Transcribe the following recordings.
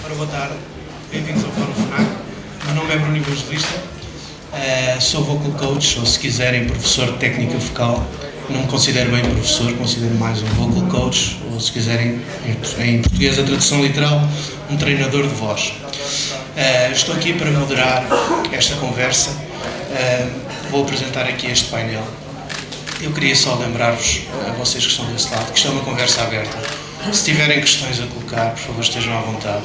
Ora, boa tarde, bem-vindos ao Fórum FNAC. Meu nome é Bruno Evangelista, sou vocal coach, ou se quiserem, professor de técnica vocal. Não me considero bem professor, considero mais um vocal coach, ou se quiserem, em português a tradução literal, um treinador de voz. Estou aqui para moderar esta conversa. Vou apresentar aqui este painel. Eu queria só lembrar-vos, a vocês que estão desse lado, que isto é uma conversa aberta. Se tiverem questões a colocar, por favor, estejam à vontade.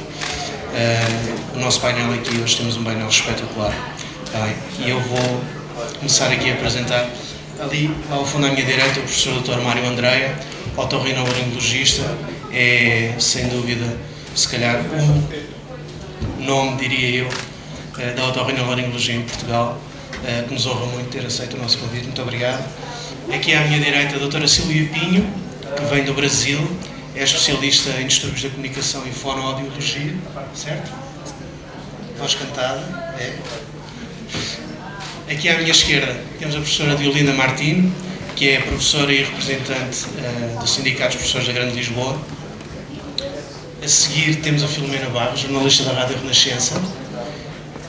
O nosso painel aqui, hoje temos um painel espetacular. E eu vou começar aqui a apresentar. Ali, ao fundo à minha direita, o professor Dr. Mário Andreia, otorrinolaringologista, é, sem dúvida, se calhar, o nome, diria eu, da otorrinolaringologia em Portugal, que nos honra muito ter aceito o nosso convite. Muito obrigado. Aqui à minha direita, a doutora Silvia Pinho, que vem do Brasil, é especialista em distúrbios da comunicação e fonoaudiologia, certo? Voz cantada, é. Aqui à minha esquerda temos a professora Diolinda Martino, que é professora e representante do Sindicato dos Professores da Grande Lisboa. A seguir temos a Filomena Barros, jornalista da Rádio Renascença.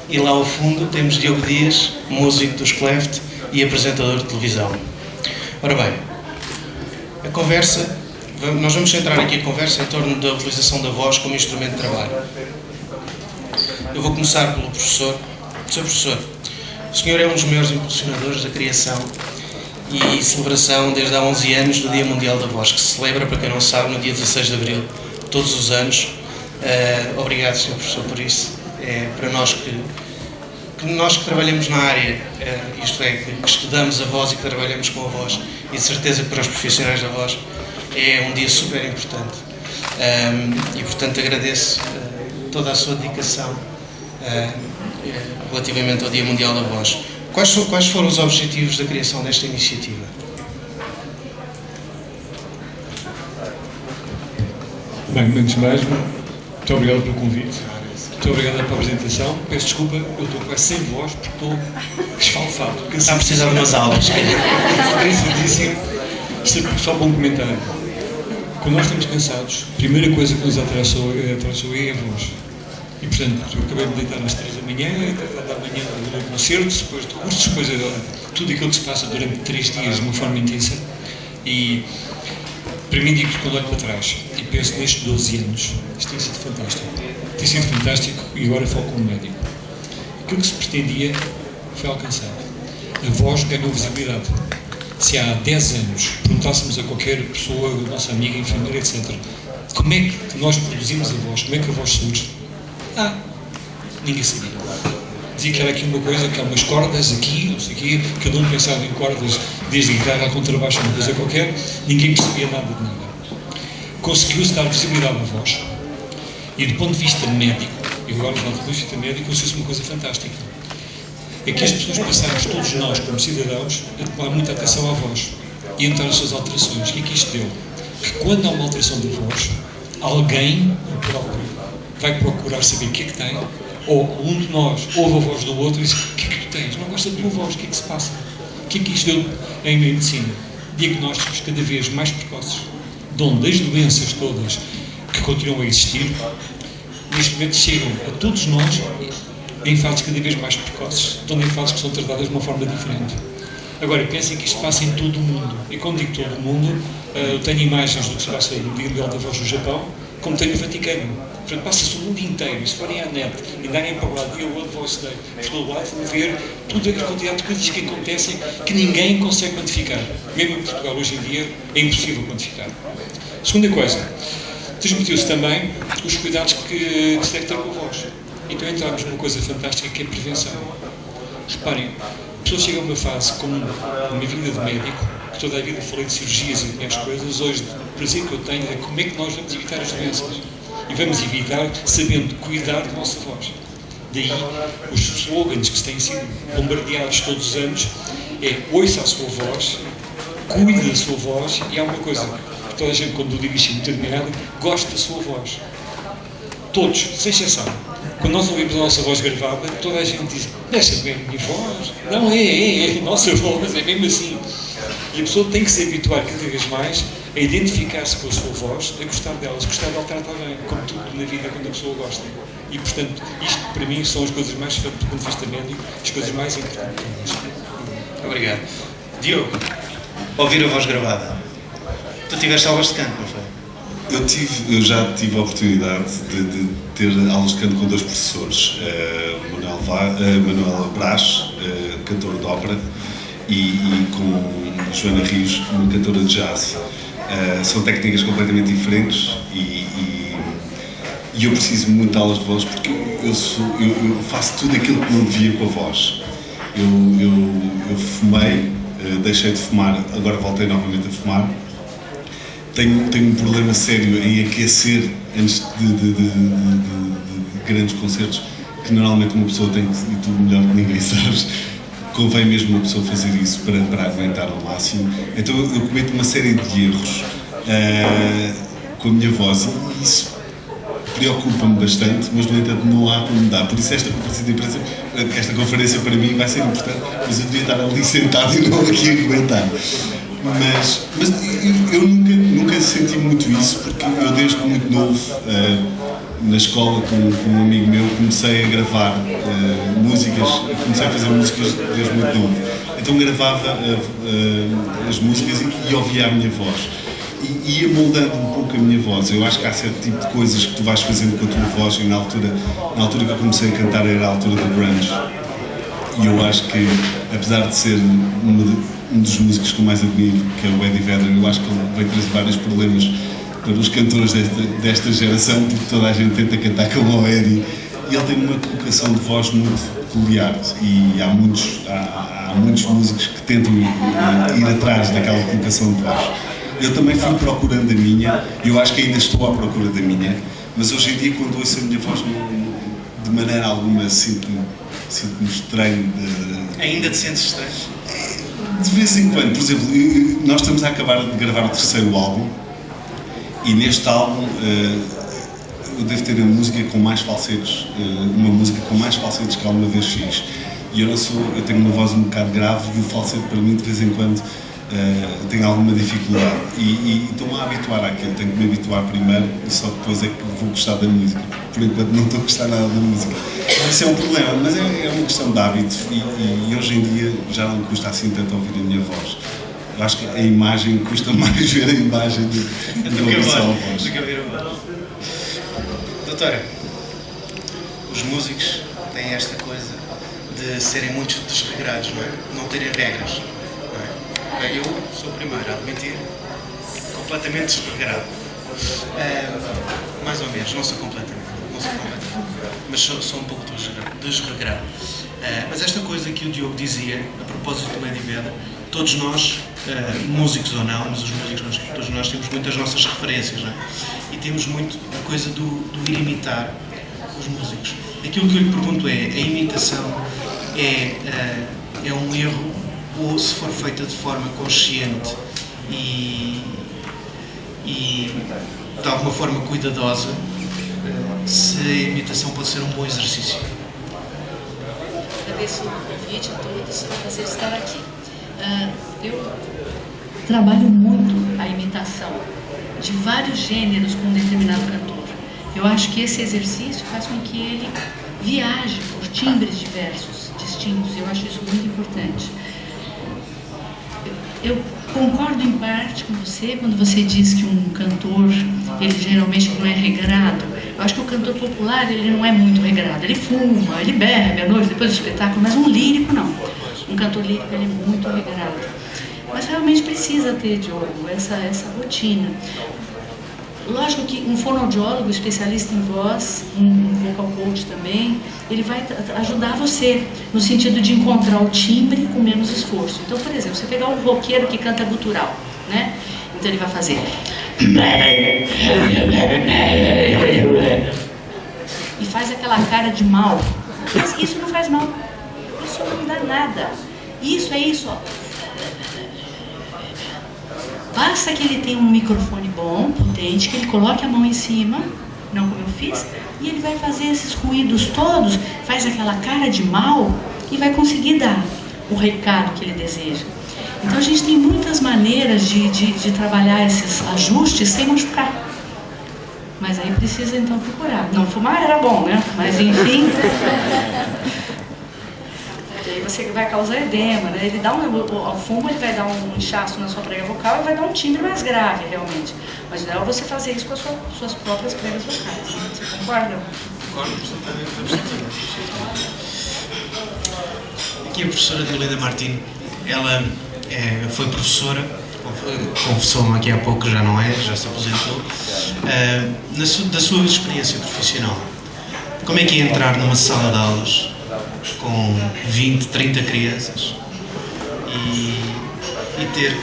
E lá ao fundo temos Diogo Dias, músico dos Cleft e apresentador de televisão. Ora bem, a conversa, nós vamos centrar aqui a conversa em torno da utilização da voz como instrumento de trabalho. Eu vou começar pelo professor. Sr. Professor, o senhor é um dos maiores impulsionadores da criação e celebração desde há 11 anos do Dia Mundial da Voz, que se celebra, para quem não sabe, no dia 16 de Abril, todos os anos. Obrigado, Sr. Professor, por isso. Para nós que trabalhamos na área, isto é, que estudamos a voz e que trabalhamos com a voz, e de certeza que para os profissionais da voz é um dia super importante. E, portanto, agradeço toda a sua dedicação relativamente ao Dia Mundial da Voz. Quais foram os objetivos da criação desta iniciativa? Bem, antes de mais, muito obrigado pelo convite. Muito obrigado pela apresentação. Peço desculpa, eu estou quase sem voz porque estou esfalfado. Está a precisar de umas aulas. Cansadíssimo. Só para um comentário. Quando nós estamos cansados, a primeira coisa que nos atravessou é a voz. E, portanto, eu acabei de deitar às 3 da manhã, da manhã durante o concerto, depois de cursos, depois de tudo aquilo que se passa durante 3 dias de uma forma intensa. E, para mim, digo que quando olho para trás e penso nestes 12 anos, isto tem sido fantástico. Tem sido fantástico e agora falo como médico. Aquilo que se pretendia foi alcançado. A voz ganhou visibilidade. Se há 10 anos perguntássemos a qualquer pessoa, nossa amiga, enfermeira, etc., como é que nós produzimos a voz, como é que a voz surge? Ninguém sabia. Dizia que era aqui uma coisa, que há umas cordas aqui, não sei o quê, cada um pensava em cordas, desde a guitarra a contrabaixo, uma coisa qualquer, ninguém percebia nada de nada. Conseguiu-se dar visibilidade à voz, e do ponto de vista médico, e agora do ponto de vista médico, conseguiu-se uma coisa fantástica. É que as pessoas passamos, todos nós, como cidadãos, a tomar muita atenção à voz e a notar as suas alterações. O que é que isto deu? Que quando há uma alteração de voz, alguém, o próprio, vai procurar saber o que é que tem, ou um de nós ouve a voz do outro e diz: o que é que tu tens? Não gosta da tua voz, o que é que se passa? O que é que isto deu em medicina? Diagnósticos cada vez mais precoces, de onde as doenças todas que continuam a existir, neste momento chegam a todos nós em fases cada vez mais precoces, de onde em fases que são tratadas de uma forma diferente. Agora, pensem que isto passa em todo o mundo, e quando digo todo o mundo, eu tenho imagens do que se passa no Dia Mundial da Voz no Japão, como tenho no Vaticano. Portanto, passa-se o mundo inteiro, e se forem à net e darem para lá dia World Voice Day, pelo lado, vão ver toda a quantidade de coisas que acontecem que ninguém consegue quantificar. Mesmo em Portugal, hoje em dia, é impossível quantificar. Segunda coisa, transmitiu-se também os cuidados que se deve ter com a voz. Então entramos numa coisa fantástica que é a prevenção. Reparem, a pessoa chega a uma fase como na minha vida de médico, que toda a vida falei de cirurgias e de minhas coisas, hoje o prazer que eu tenho é como é que nós vamos evitar as doenças. E vamos evitar sabendo cuidar da nossa voz. Daí os slogans que têm sido bombardeados todos os anos é: ouça a sua voz, cuide da sua voz, e há uma coisa que toda a gente, quando dirige muito determinado, gosta da sua voz. Todos, sem exceção. Quando nós ouvimos a nossa voz gravada, toda a gente diz: deixa de ver a minha voz. Não, é a nossa voz, é mesmo assim. E a pessoa tem que se habituar cada vez mais a identificar-se com a sua voz, a gostar delas, gostar de tratar bem, como tudo na vida quando a pessoa gosta. E, portanto, isto para mim são as coisas mais, do ponto de vista médico, as coisas mais importantes. Obrigado. Diogo, ouvir a voz gravada. Tu tiveste aulas de canto, não foi? Eu já tive a oportunidade de ter aulas de canto com dois professores, Manuel Brás, cantor de ópera, e com Joana Rios, uma cantora de jazz. São técnicas completamente diferentes e eu preciso muito de aulas de voz porque eu faço tudo aquilo que não devia com a voz. Eu fumei, deixei de fumar, agora voltei novamente a fumar. Tenho um problema sério em aquecer antes de grandes concertos, que normalmente uma pessoa tem que, e tu melhor que ninguém sabes, convém mesmo uma pessoa fazer isso para aguentar ao máximo. Então eu cometo uma série de erros com a minha voz e isso preocupa-me bastante, mas no entanto não há como mudar. Por isso esta conferência para mim vai ser importante, mas eu devia estar ali sentado e não aqui a aguentar. Mas eu nunca senti muito isso, porque eu desde muito novo, na escola, com um amigo meu, comecei a gravar músicas, comecei a fazer músicas desde muito novo. Então gravava as músicas e ouvia a minha voz. E ia moldando um pouco a minha voz. Eu acho que há certo tipo de coisas que tu vais fazendo com a tua voz, e na altura que eu comecei a cantar era a altura do grunge. E eu acho que, apesar de ser um dos músicos que eu mais admiro, que é o Eddie Vedder, eu acho que ele veio trazer vários problemas para os cantores desta geração, porque toda a gente tenta cantar como o Eddie, e ele tem uma colocação de voz muito peculiar, e há muitos músicos que tentam ir atrás daquela colocação de voz. Eu também fui procurando a minha, eu acho que ainda estou à procura da minha, mas hoje em dia, quando ouço a minha voz, de maneira alguma sinto-me estranho. Ainda te sentes estranho? De vez em quando. Por exemplo, nós estamos a acabar de gravar o terceiro álbum e neste álbum eu devo ter uma música com mais falsetes que alguma vez fiz. E eu tenho uma voz um bocado grave e o falsete para mim de vez em quando tenho alguma dificuldade e estou-me a habituar àquilo, tenho que me habituar primeiro e só depois é que vou gostar da música. Por enquanto não estou a gostar nada da música. Isso é um problema, mas é uma questão de hábito e hoje em dia já não me custa assim tanto ouvir a minha voz. Eu acho que a imagem custa mais ver a imagem do que ouvir só a voz. Doutora, os músicos têm esta coisa de serem muito desregrados, não é? Não terem regras. Eu sou o primeiro a admitir, completamente desregrado. Mais ou menos, não sou completamente, mas sou um pouco desregrado. Mas esta coisa que o Diogo dizia, a propósito do Eddie Vedder, todos nós, músicos ou não, mas os músicos, todos nós temos muitas nossas referências, não é? E temos muito a coisa do ir imitar os músicos. Aquilo que eu lhe pergunto é, a imitação é um erro, ou se for feita de forma consciente e de alguma forma cuidadosa, se a imitação pode ser um bom exercício. Agradeço o convite a todos, é um prazer estar aqui. Eu trabalho muito a imitação de vários gêneros com um determinado cantor. Eu acho que esse exercício faz com que ele viaje por timbres diversos, distintos. Eu acho isso muito importante. Eu concordo em parte com você quando você diz que um cantor, ele geralmente não é regrado. Eu acho que o cantor popular, ele não é muito regrado. Ele fuma, ele bebe à noite, depois do espetáculo, mas um lírico não. Um cantor lírico, ele é muito regrado. Mas realmente precisa ter, Diogo, essa rotina. Lógico que um fonoaudiólogo, especialista em voz, um vocal coach também, ele vai ajudar você no sentido de encontrar o timbre com menos esforço. Então, por exemplo, você pegar um roqueiro que canta gutural, né? Então ele vai fazer... e faz aquela cara de mal. Mas isso não faz mal. Isso não dá nada. Isso é isso, ó. Basta que ele tenha um microfone bom, potente, que ele coloque a mão em cima, não como eu fiz, e ele vai fazer esses ruídos todos, faz aquela cara de mal e vai conseguir dar o recado que ele deseja. Então a gente tem muitas maneiras de trabalhar esses ajustes sem machucar. Mas aí precisa então procurar. Não fumar era bom, né? Mas enfim. Aí você vai causar edema, né? Ele dá o fumo ele vai dar um inchaço na sua prega vocal e vai dar um timbre mais grave, realmente. Mas o ideal é você fazer isso com as suas próprias pregas vocais. Né? Você concorda? Concordo absolutamente. Aqui a professora Deolinda Martins, ela foi professora, confessou-me aqui há pouco que já não é, já se aposentou. Da sua experiência profissional, como é que é entrar numa sala de aulas com 20, 30 crianças e ter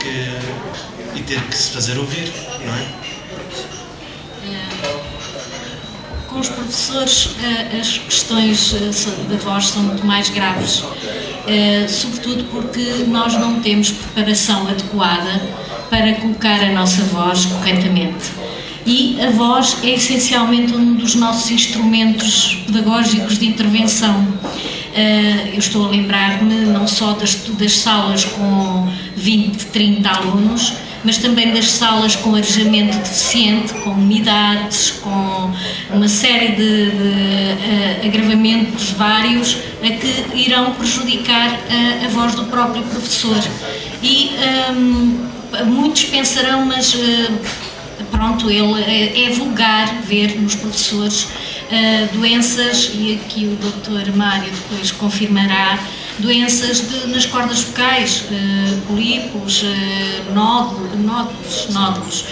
que se fazer ouvir, não é? Com os professores as questões da voz são muito mais graves, sobretudo porque nós não temos preparação adequada para colocar a nossa voz corretamente. E a voz é essencialmente um dos nossos instrumentos pedagógicos de intervenção. Eu estou a lembrar-me não só das salas com 20, 30 alunos, mas também das salas com arejamento deficiente, com umidades, com uma série de agravamentos vários a que irão prejudicar a voz do próprio professor. E muitos pensarão, mas pronto, é vulgar ver nos professores doenças, e aqui o Dr. Mário depois confirmará, doenças nas cordas vocais, pólipos, nódulos,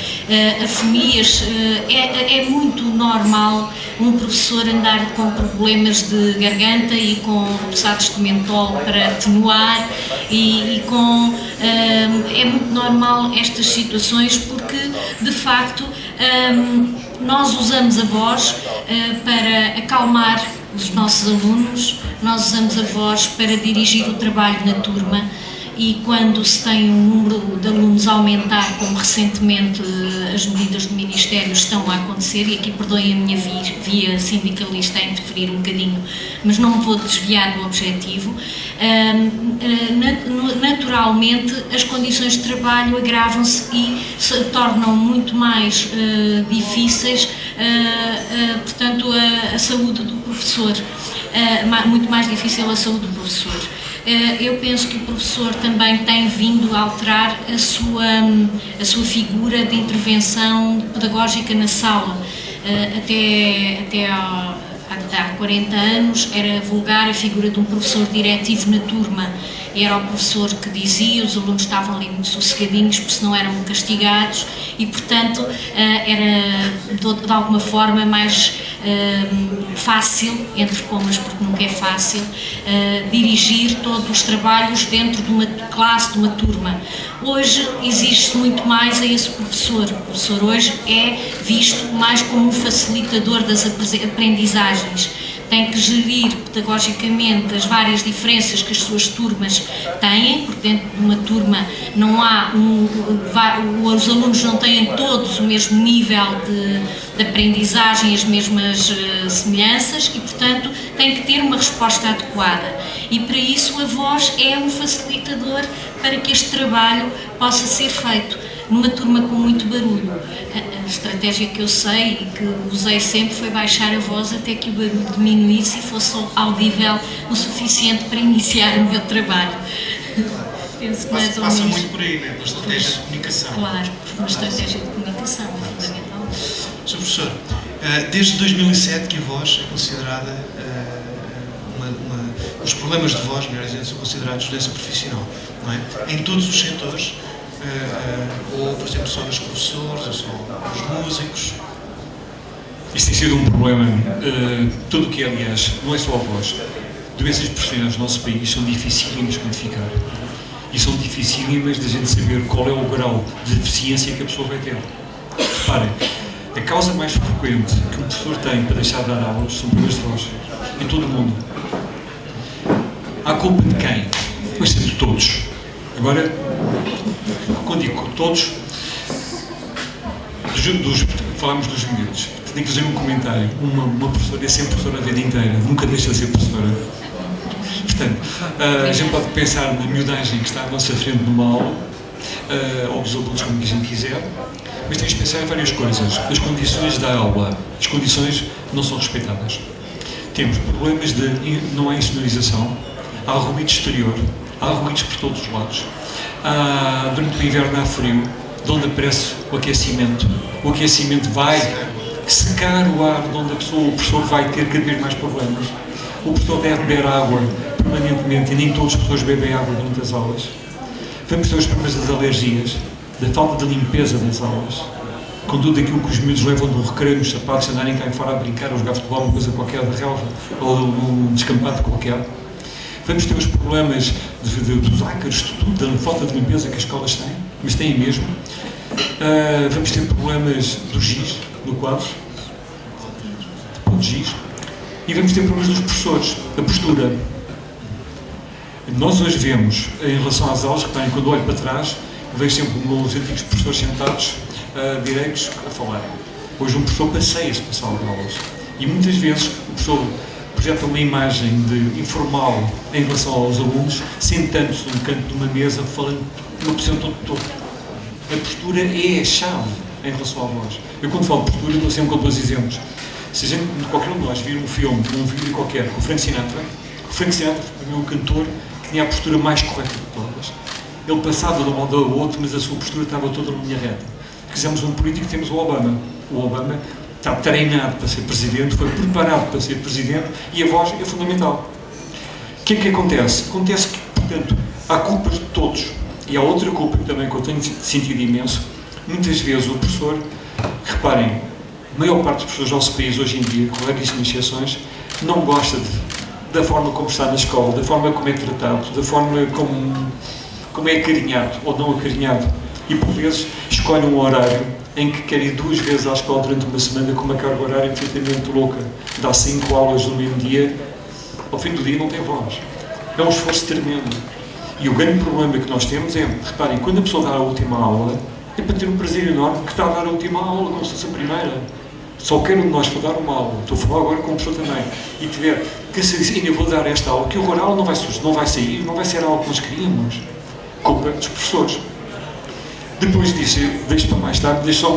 afemias. É muito normal um professor andar com problemas de garganta e com repousados de mentol para atenuar é muito normal estas situações porque, de facto, nós usamos a voz para acalmar os nossos alunos, nós usamos a voz para dirigir o trabalho na turma e quando se tem um número de alunos a aumentar, como recentemente as medidas do Ministério estão a acontecer, e aqui perdoem a minha via sindicalista a interferir um bocadinho, mas não me vou desviar do objetivo, naturalmente as condições de trabalho agravam-se e se tornam muito mais difíceis, portanto a saúde do professor, muito mais difícil a saúde do professor. Eu penso que o professor também tem vindo a alterar a sua figura de intervenção pedagógica na sala. Até há 40 anos era vulgar a figura de um professor diretivo na turma. Era o professor que dizia, os alunos estavam ali muito sossegadinhos porque senão eram castigados e, portanto, era de alguma forma mais fácil, entre comas, porque nunca é fácil, dirigir todos os trabalhos dentro de uma classe, de uma turma. Hoje exige-se muito mais a esse professor. O professor hoje é visto mais como um facilitador das aprendizagens. Tem que gerir pedagogicamente as várias diferenças que as suas turmas têm, porque dentro de uma turma não há os alunos não têm todos o mesmo nível de aprendizagem, as mesmas semelhanças e, portanto, tem que ter uma resposta adequada. E para isso a voz é um facilitador para que este trabalho possa ser feito. Numa turma com muito barulho, a estratégia que eu sei e que usei sempre foi baixar a voz até que o barulho diminuísse e fosse audível o suficiente para iniciar o meu trabalho. Penso mais ou menos. Passa muito por aí, né? Uma estratégia de comunicação. Claro, uma estratégia de comunicação é fundamental. Sr. Professor, desde 2007 que a voz é considerada, os problemas de voz, melhor dizendo, são considerados doença profissional, não é? Em todos os setores. Ou, por exemplo, só dos professores, ou só dos músicos. Isso tem sido um problema. Tudo o que é, aliás, não é só a voz. Doenças profissionais no nosso país são dificílimas de quantificar. E são dificílimas de a gente saber qual é o grau de deficiência que a pessoa vai ter. Reparem, a causa mais frequente que um professor tem para deixar de dar aulas são problemas de voz. Em todo o mundo. Há culpa de quem? Mas sempre de todos. Agora, quando digo todos, falamos dos miúdos. Tenho que fazer um comentário. Uma professora é sempre professora a vida inteira, nunca deixa de ser professora. Portanto, a gente pode pensar na miudagem que está à nossa frente numa aula, ou dos adultos, como a gente quiser, mas temos de pensar em várias coisas. As condições da aula, as condições não são respeitadas. Temos problemas de não há insonorização, há ruído exterior, há ruídos por todos os lados. Durante o inverno há frio, de onde aparece o aquecimento. O aquecimento vai secar o ar, de onde o professor vai ter cada vez mais problemas. O professor deve beber água permanentemente e nem todas as pessoas bebem água durante as aulas. Vamos ter os problemas das alergias, da falta de limpeza das aulas, com tudo aquilo que os miúdos levam do recreio, nos sapatos, andarem cá em fora a brincar, ou jogar futebol, uma coisa qualquer da relva, ou num descampado qualquer. Vamos ter os problemas dos ácaros, da falta de limpeza que as escolas têm, mas têm mesmo. Vamos ter problemas do giz, do quadro, do giz. E vamos ter problemas dos professores, a postura. Nós hoje vemos, em relação às aulas, reparem, quando olho para trás, vejo sempre os antigos professores sentados, direitos, a falarem. Hoje um professor passeia-se para a sala de aulas. E muitas vezes o professor projeta uma imagem informal em relação aos alunos, sentando-se num canto de uma mesa, falando uma posição todo. A postura é a chave em relação à voz. Eu, quando falo de postura, estou sempre com dois exemplos. Se a gente, qualquer um de nós vir um filme, um vídeo qualquer, com o Frank Sinatra foi para mim o cantor que tinha a postura mais correta de todas. Ele passava de um modo ao outro, mas a sua postura estava toda na linha reta. Se quisermos um político, temos o Obama. O Obama está treinado para ser presidente, foi preparado para ser presidente e a voz é fundamental. O que é que acontece? Acontece que, portanto, há culpas de todos. E há outra culpa também que eu tenho sentido imenso. Muitas vezes o professor, reparem, a maior parte dos professores do nosso país hoje em dia, com raríssimas exceções, não gosta da forma como está na escola, da forma como é tratado, da forma como é acarinhado ou não acarinhado. E por vezes escolhe um horário em que quer ir 2 vezes à escola durante uma semana com uma carga horária perfeitamente louca. Dá 5 aulas no mesmo dia, ao fim do dia não tem voz. É um esforço tremendo. E o grande problema que nós temos é, reparem, quando a pessoa dá a última aula, é para ter um prazer enorme que está a dar a última aula, como se fosse a primeira. Só quero de nós para dar uma aula, estou a falar agora com o professor também, e tiver que se ainda vou dar esta aula, que horror, a aula não vai surgir, não vai sair, não vai ser a aula que nós queríamos. Culpa dos professores. Depois disso, deixo para mais tarde, deixo só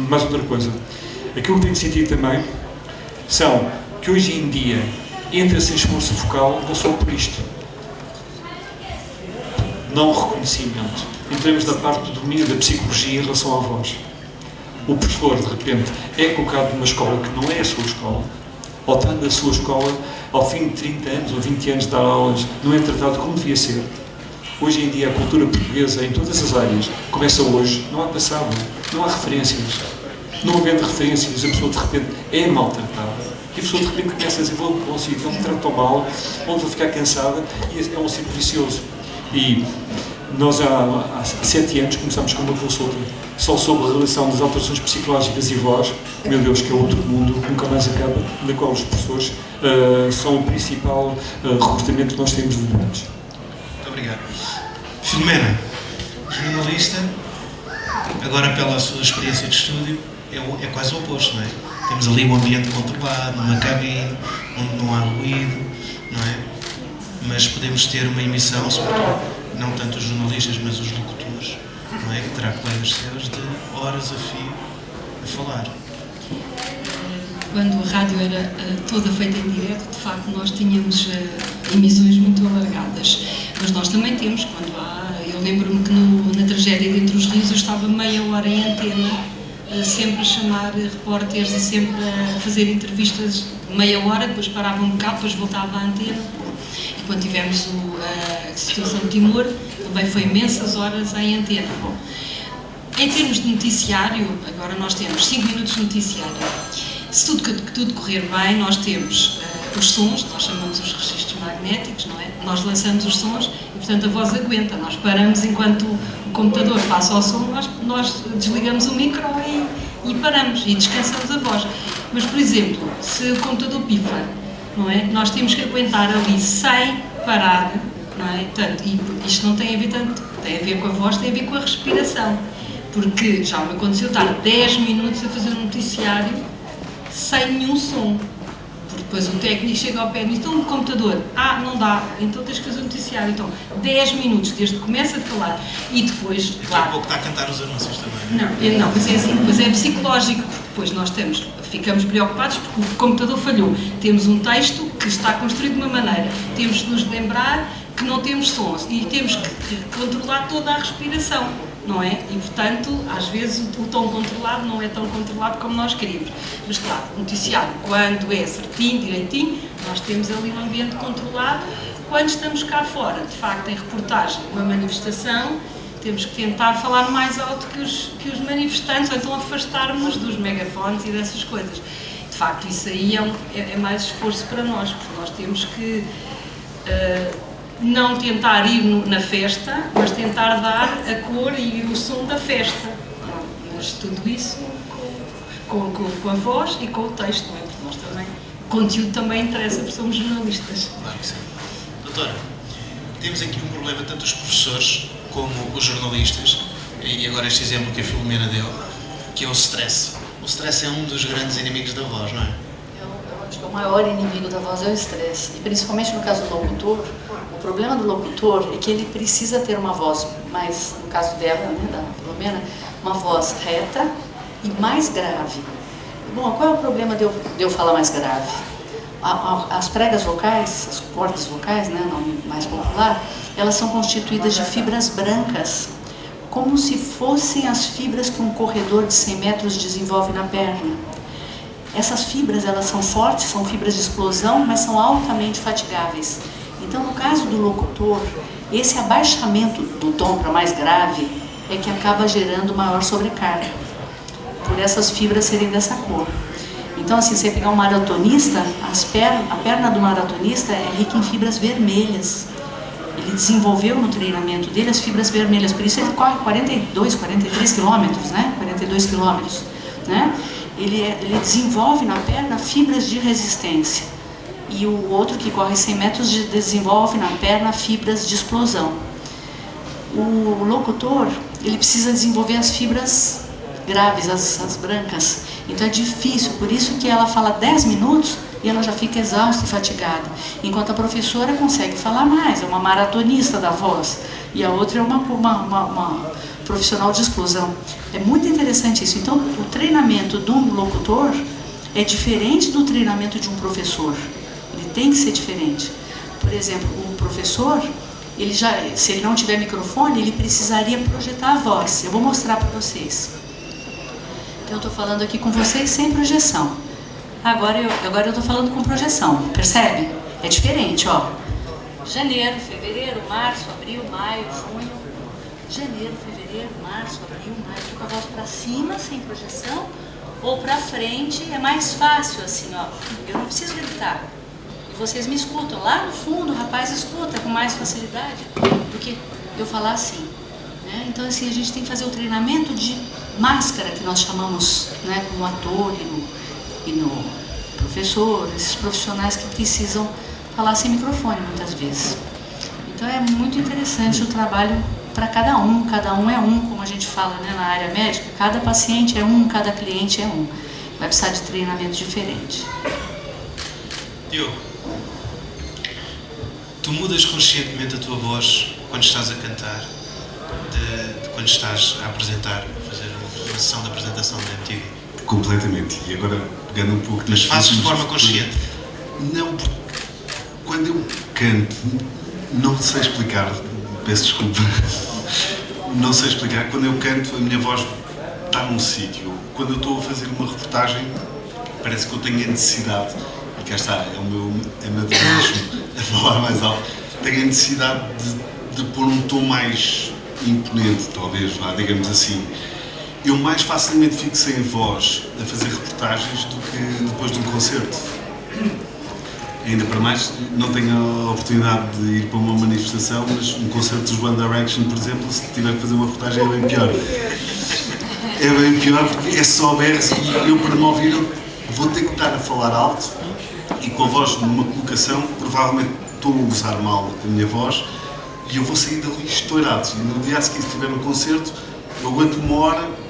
mais outra coisa. Aquilo que tenho sentido também são que hoje em dia entra-se em esforço focal não só por isto. Não reconhecimento. Entramos na parte do domínio da psicologia em relação à voz. O professor, de repente, é colocado numa escola que não é a sua escola, ou está na sua escola, ao fim de 30 anos ou 20 anos de dar aulas, não é tratado como devia ser. Hoje em dia, a cultura portuguesa, em todas as áreas, começa hoje, não há passado, não há referências. Não havendo referências, a pessoa, de repente, é maltratada. E a pessoa, de repente, começa a dizer, vou para um sítio onde me tratam mal, onde vou ficar cansada, e é um ciclo vicioso. E nós, há 7 anos, começámos com uma consulta só sobre a relação das alterações psicológicas e voz, meu Deus, que é outro mundo, nunca mais acaba, na qual os professores são o principal recrutamento que nós temos de doentes. Muito obrigado. Filomena, jornalista, agora pela sua experiência de estúdio, é quase o oposto, não é? Temos ali um ambiente controlado, uma cabine, onde não há ruído, não é? Mas podemos ter uma emissão, sobretudo, não tanto os jornalistas, mas os locutores, não é? Que terá colegas seus de horas a fio a falar. Quando a rádio era toda feita em direto, de facto nós tínhamos emissões muito alargadas, mas nós também temos, quando há, eu lembro-me que na tragédia de Entre os Rios eu estava meia hora em antena, sempre a chamar repórteres e sempre a fazer entrevistas meia hora, depois parava um bocado, depois voltava à antena. E quando tivemos a situação de Timor, também foi imensas horas em antena. Bom, em termos de noticiário, agora nós temos 5 minutos de noticiário. Se tudo correr bem, nós temos os sons, nós chamamos os registros magnéticos, não é? Nós lançamos os sons e, portanto, a voz aguenta. Nós paramos enquanto o computador passa o som, nós desligamos o micro e paramos e descansamos a voz. Mas, por exemplo, se o computador pifa, não é? Nós temos que aguentar ali sem parar, não é? Portanto, e isto não tem a ver tanto, tem a ver com a voz, tem a ver com a respiração. Porque já me aconteceu estar 10 minutos a fazer um noticiário sem nenhum som. Depois o técnico chega ao pé e diz, então o computador, não dá, então tens que fazer um noticiário, então 10 minutos desde que começa a falar e depois, Daqui a claro, pouco está a cantar os anúncios também. não, mas é assim, mas é psicológico, porque depois nós ficamos preocupados porque o computador falhou, temos um texto que está construído de uma maneira, temos de nos lembrar que não temos sons e temos que controlar toda a respiração, não é? E portanto, às vezes o tom controlado não é tão controlado como nós queríamos. Mas claro, o noticiário, quando é certinho, direitinho, nós temos ali um ambiente controlado. Quando estamos cá fora, de facto, em reportagem, uma manifestação, temos que tentar falar mais alto que os manifestantes, ou então afastar-nos dos megafones e dessas coisas. De facto, isso aí é mais esforço para nós, porque nós temos que não tentar ir na festa, mas tentar dar a cor e o som da festa. Mas tudo isso com a voz e com o texto, não é? Porque nós também, o conteúdo também interessa, porque somos jornalistas. Claro que sim. Doutora, temos aqui um problema, tanto os professores como os jornalistas, e agora este exemplo que a Filomena deu, que é o stress. O stress é um dos grandes inimigos da voz, não é? Eu acho que o maior inimigo da voz é o estresse, e principalmente no caso do locutor. O problema do locutor é que ele precisa ter uma voz, mas no caso dela, né, da Filomena, uma voz reta e mais grave. Bom, qual é o problema de eu falar mais grave? As pregas vocais, as cordas vocais, né, nome mais popular, elas são constituídas de fibras brancas, como se fossem as fibras que um corredor de 100 metros desenvolve na perna. Essas fibras, elas são fortes, são fibras de explosão, mas são altamente fatigáveis. Então, no caso do locutor, esse abaixamento do tom para mais grave é que acaba gerando maior sobrecarga, por essas fibras serem dessa cor. Então, assim, você pegar um maratonista, a perna do maratonista é rica em fibras vermelhas. Ele desenvolveu no treinamento dele as fibras vermelhas, por isso ele corre 42, 43 quilômetros, né? 42 quilômetros, né? Ele desenvolve na perna fibras de resistência. E o outro que corre 100 metros desenvolve na perna fibras de explosão. O locutor, ele precisa desenvolver as fibras graves, as brancas. Então é difícil, por isso que ela fala 10 minutos e ela já fica exausta e fatigada. Enquanto a professora consegue falar mais, é uma maratonista da voz. E a outra é uma profissional de explosão. É muito interessante isso. Então o treinamento de um locutor é diferente do treinamento de um professor. Ele tem que ser diferente. Por exemplo, o professor, se ele não tiver microfone, ele precisaria projetar a voz. Eu vou mostrar para vocês. Então eu estou falando aqui com vocês sem projeção. Agora eu estou falando com projeção, percebe? É diferente, ó. Janeiro, fevereiro, março, abril, maio, junho. Janeiro, fevereiro, março, abril, maio. Estou com a voz para cima, sem projeção, ou para frente, é mais fácil assim, ó. Eu não preciso gritar. E vocês me escutam. Lá no fundo, o rapaz escuta com mais facilidade do que eu falar assim, né? Então, assim, a gente tem que fazer o treinamento de máscara, que nós chamamos, né, como ator e no professor, esses profissionais que precisam falar sem microfone muitas vezes. Então é muito interessante o trabalho para cada um é um, como a gente fala, né, na área médica, cada paciente é um, cada cliente é um. Vai precisar de treinamento diferente. Diogo, tu mudas conscientemente a tua voz quando estás a cantar, de quando estás a apresentar, a fazer uma sessão de apresentação da MTV? Completamente. E agora, pegando um pouco nas fazes de forma consciente? Não, porque quando eu canto, não sei explicar, peço desculpa, não sei explicar, quando eu canto a minha voz está num sítio. Quando eu estou a fazer uma reportagem, parece que eu tenho a necessidade, e cá está, é o meu amadorismo a falar mais alto, tenho a necessidade de pôr um tom mais imponente, talvez, digamos assim. Eu mais facilmente fico sem voz a fazer reportagens do que depois de um concerto. Ainda para mais, não tenho a oportunidade de ir para uma manifestação, mas um concerto dos One Direction, por exemplo, se tiver que fazer uma reportagem é bem pior. É bem pior porque é só berros e eu, para me ouvir, vou ter que estar a falar alto e com a voz numa colocação, provavelmente estou a usar mal a minha voz e eu vou sair dali estourado. E no dia seguinte, se estiver no concerto, eu aguento uma hora.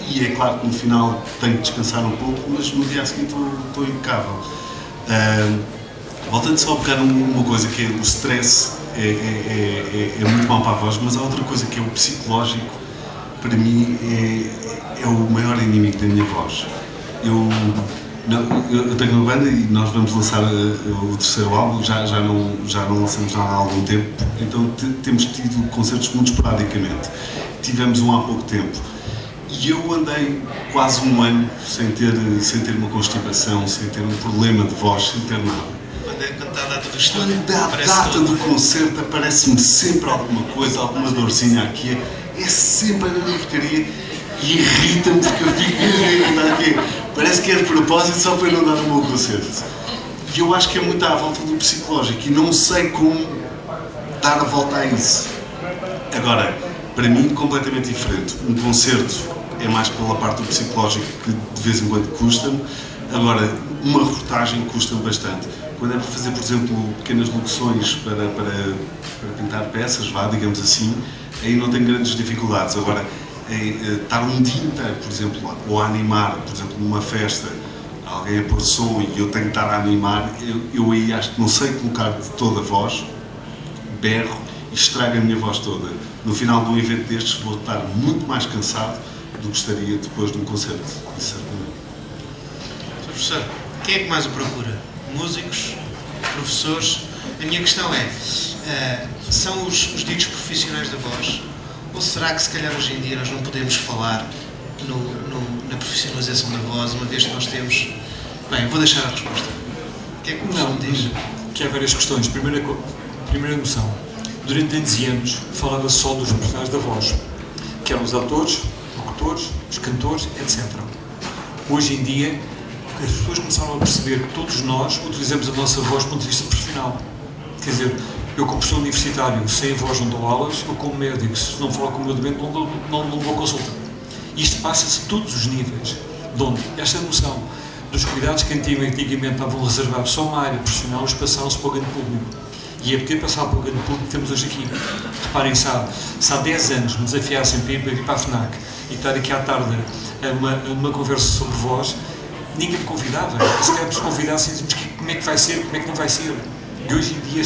E é claro que no final tenho que descansar um pouco, mas no dia seguinte estou impecável. Voltando só a pegar uma coisa que é o stress, é muito mau para a voz, mas há outra coisa que é o psicológico, para mim é o maior inimigo da minha voz. Eu tenho uma banda e nós vamos lançar o terceiro álbum, já não lançamos nada há algum tempo, então temos tido concertos muito esporadicamente. Tivemos um há pouco tempo e eu andei quase um ano sem ter uma constipação, sem ter um problema de voz, sem ter nada. Quando está a data do estúdio, Quando dá a data do concerto, aparece-me sempre alguma coisa, alguma dorzinha aqui, é sempre a minha porcaria e irrita-me porque eu fico aqui. Parece que é de propósito só para não dar o meu concerto. E eu acho que é muito à volta do psicológico e não sei como dar a volta a isso. Agora, para mim, completamente diferente. Um concerto é mais pela parte do psicológico que de vez em quando custa-me. Agora, uma reportagem custa-me bastante. Quando é para fazer, por exemplo, pequenas locuções para pintar peças, digamos assim, aí não tenho grandes dificuldades. Agora, estar um dia inteiro, por exemplo, ou a animar, por exemplo, numa festa, alguém a pôr som e eu tenho que estar a animar, eu aí acho que não sei colocar de toda a voz, berro e estrago a minha voz toda. No final de um evento destes vou estar muito mais cansado do que estaria depois de um concerto, isso certamente. Sr. Professor, quem é que mais o procura? Músicos? Professores? A minha questão são os ditos profissionais da voz? Ou será que se calhar hoje em dia nós não podemos falar na profissionalização da voz, uma vez que nós temos... Bem, vou deixar a resposta. O que é que o professor me diz? Que há várias questões. Primeira noção. Durante anos e anos falava só dos profissionais da voz, que eram os atores, locutores, os cantores, etc. Hoje em dia, as pessoas começaram a perceber que todos nós utilizamos a nossa voz do ponto de vista profissional. Quer dizer, eu como professor universitário, sem a voz não dou aulas, eu como médico, se não falar com o meu doente, não vou consulta. Isto passa-se a todos os níveis, de onde esta noção dos cuidados que antigamente estavam reservados só a uma área profissional, os passaram-se para o grande público. E é poder passar para o grande público que temos hoje aqui. Reparem, se há 10 anos me desafiassem para vir para a FNAC e estar aqui à tarde uma conversa sobre voz, ninguém me convidava. Se calhar se convidassem, dizíamos como é que vai ser, como é que não vai ser. E hoje em dia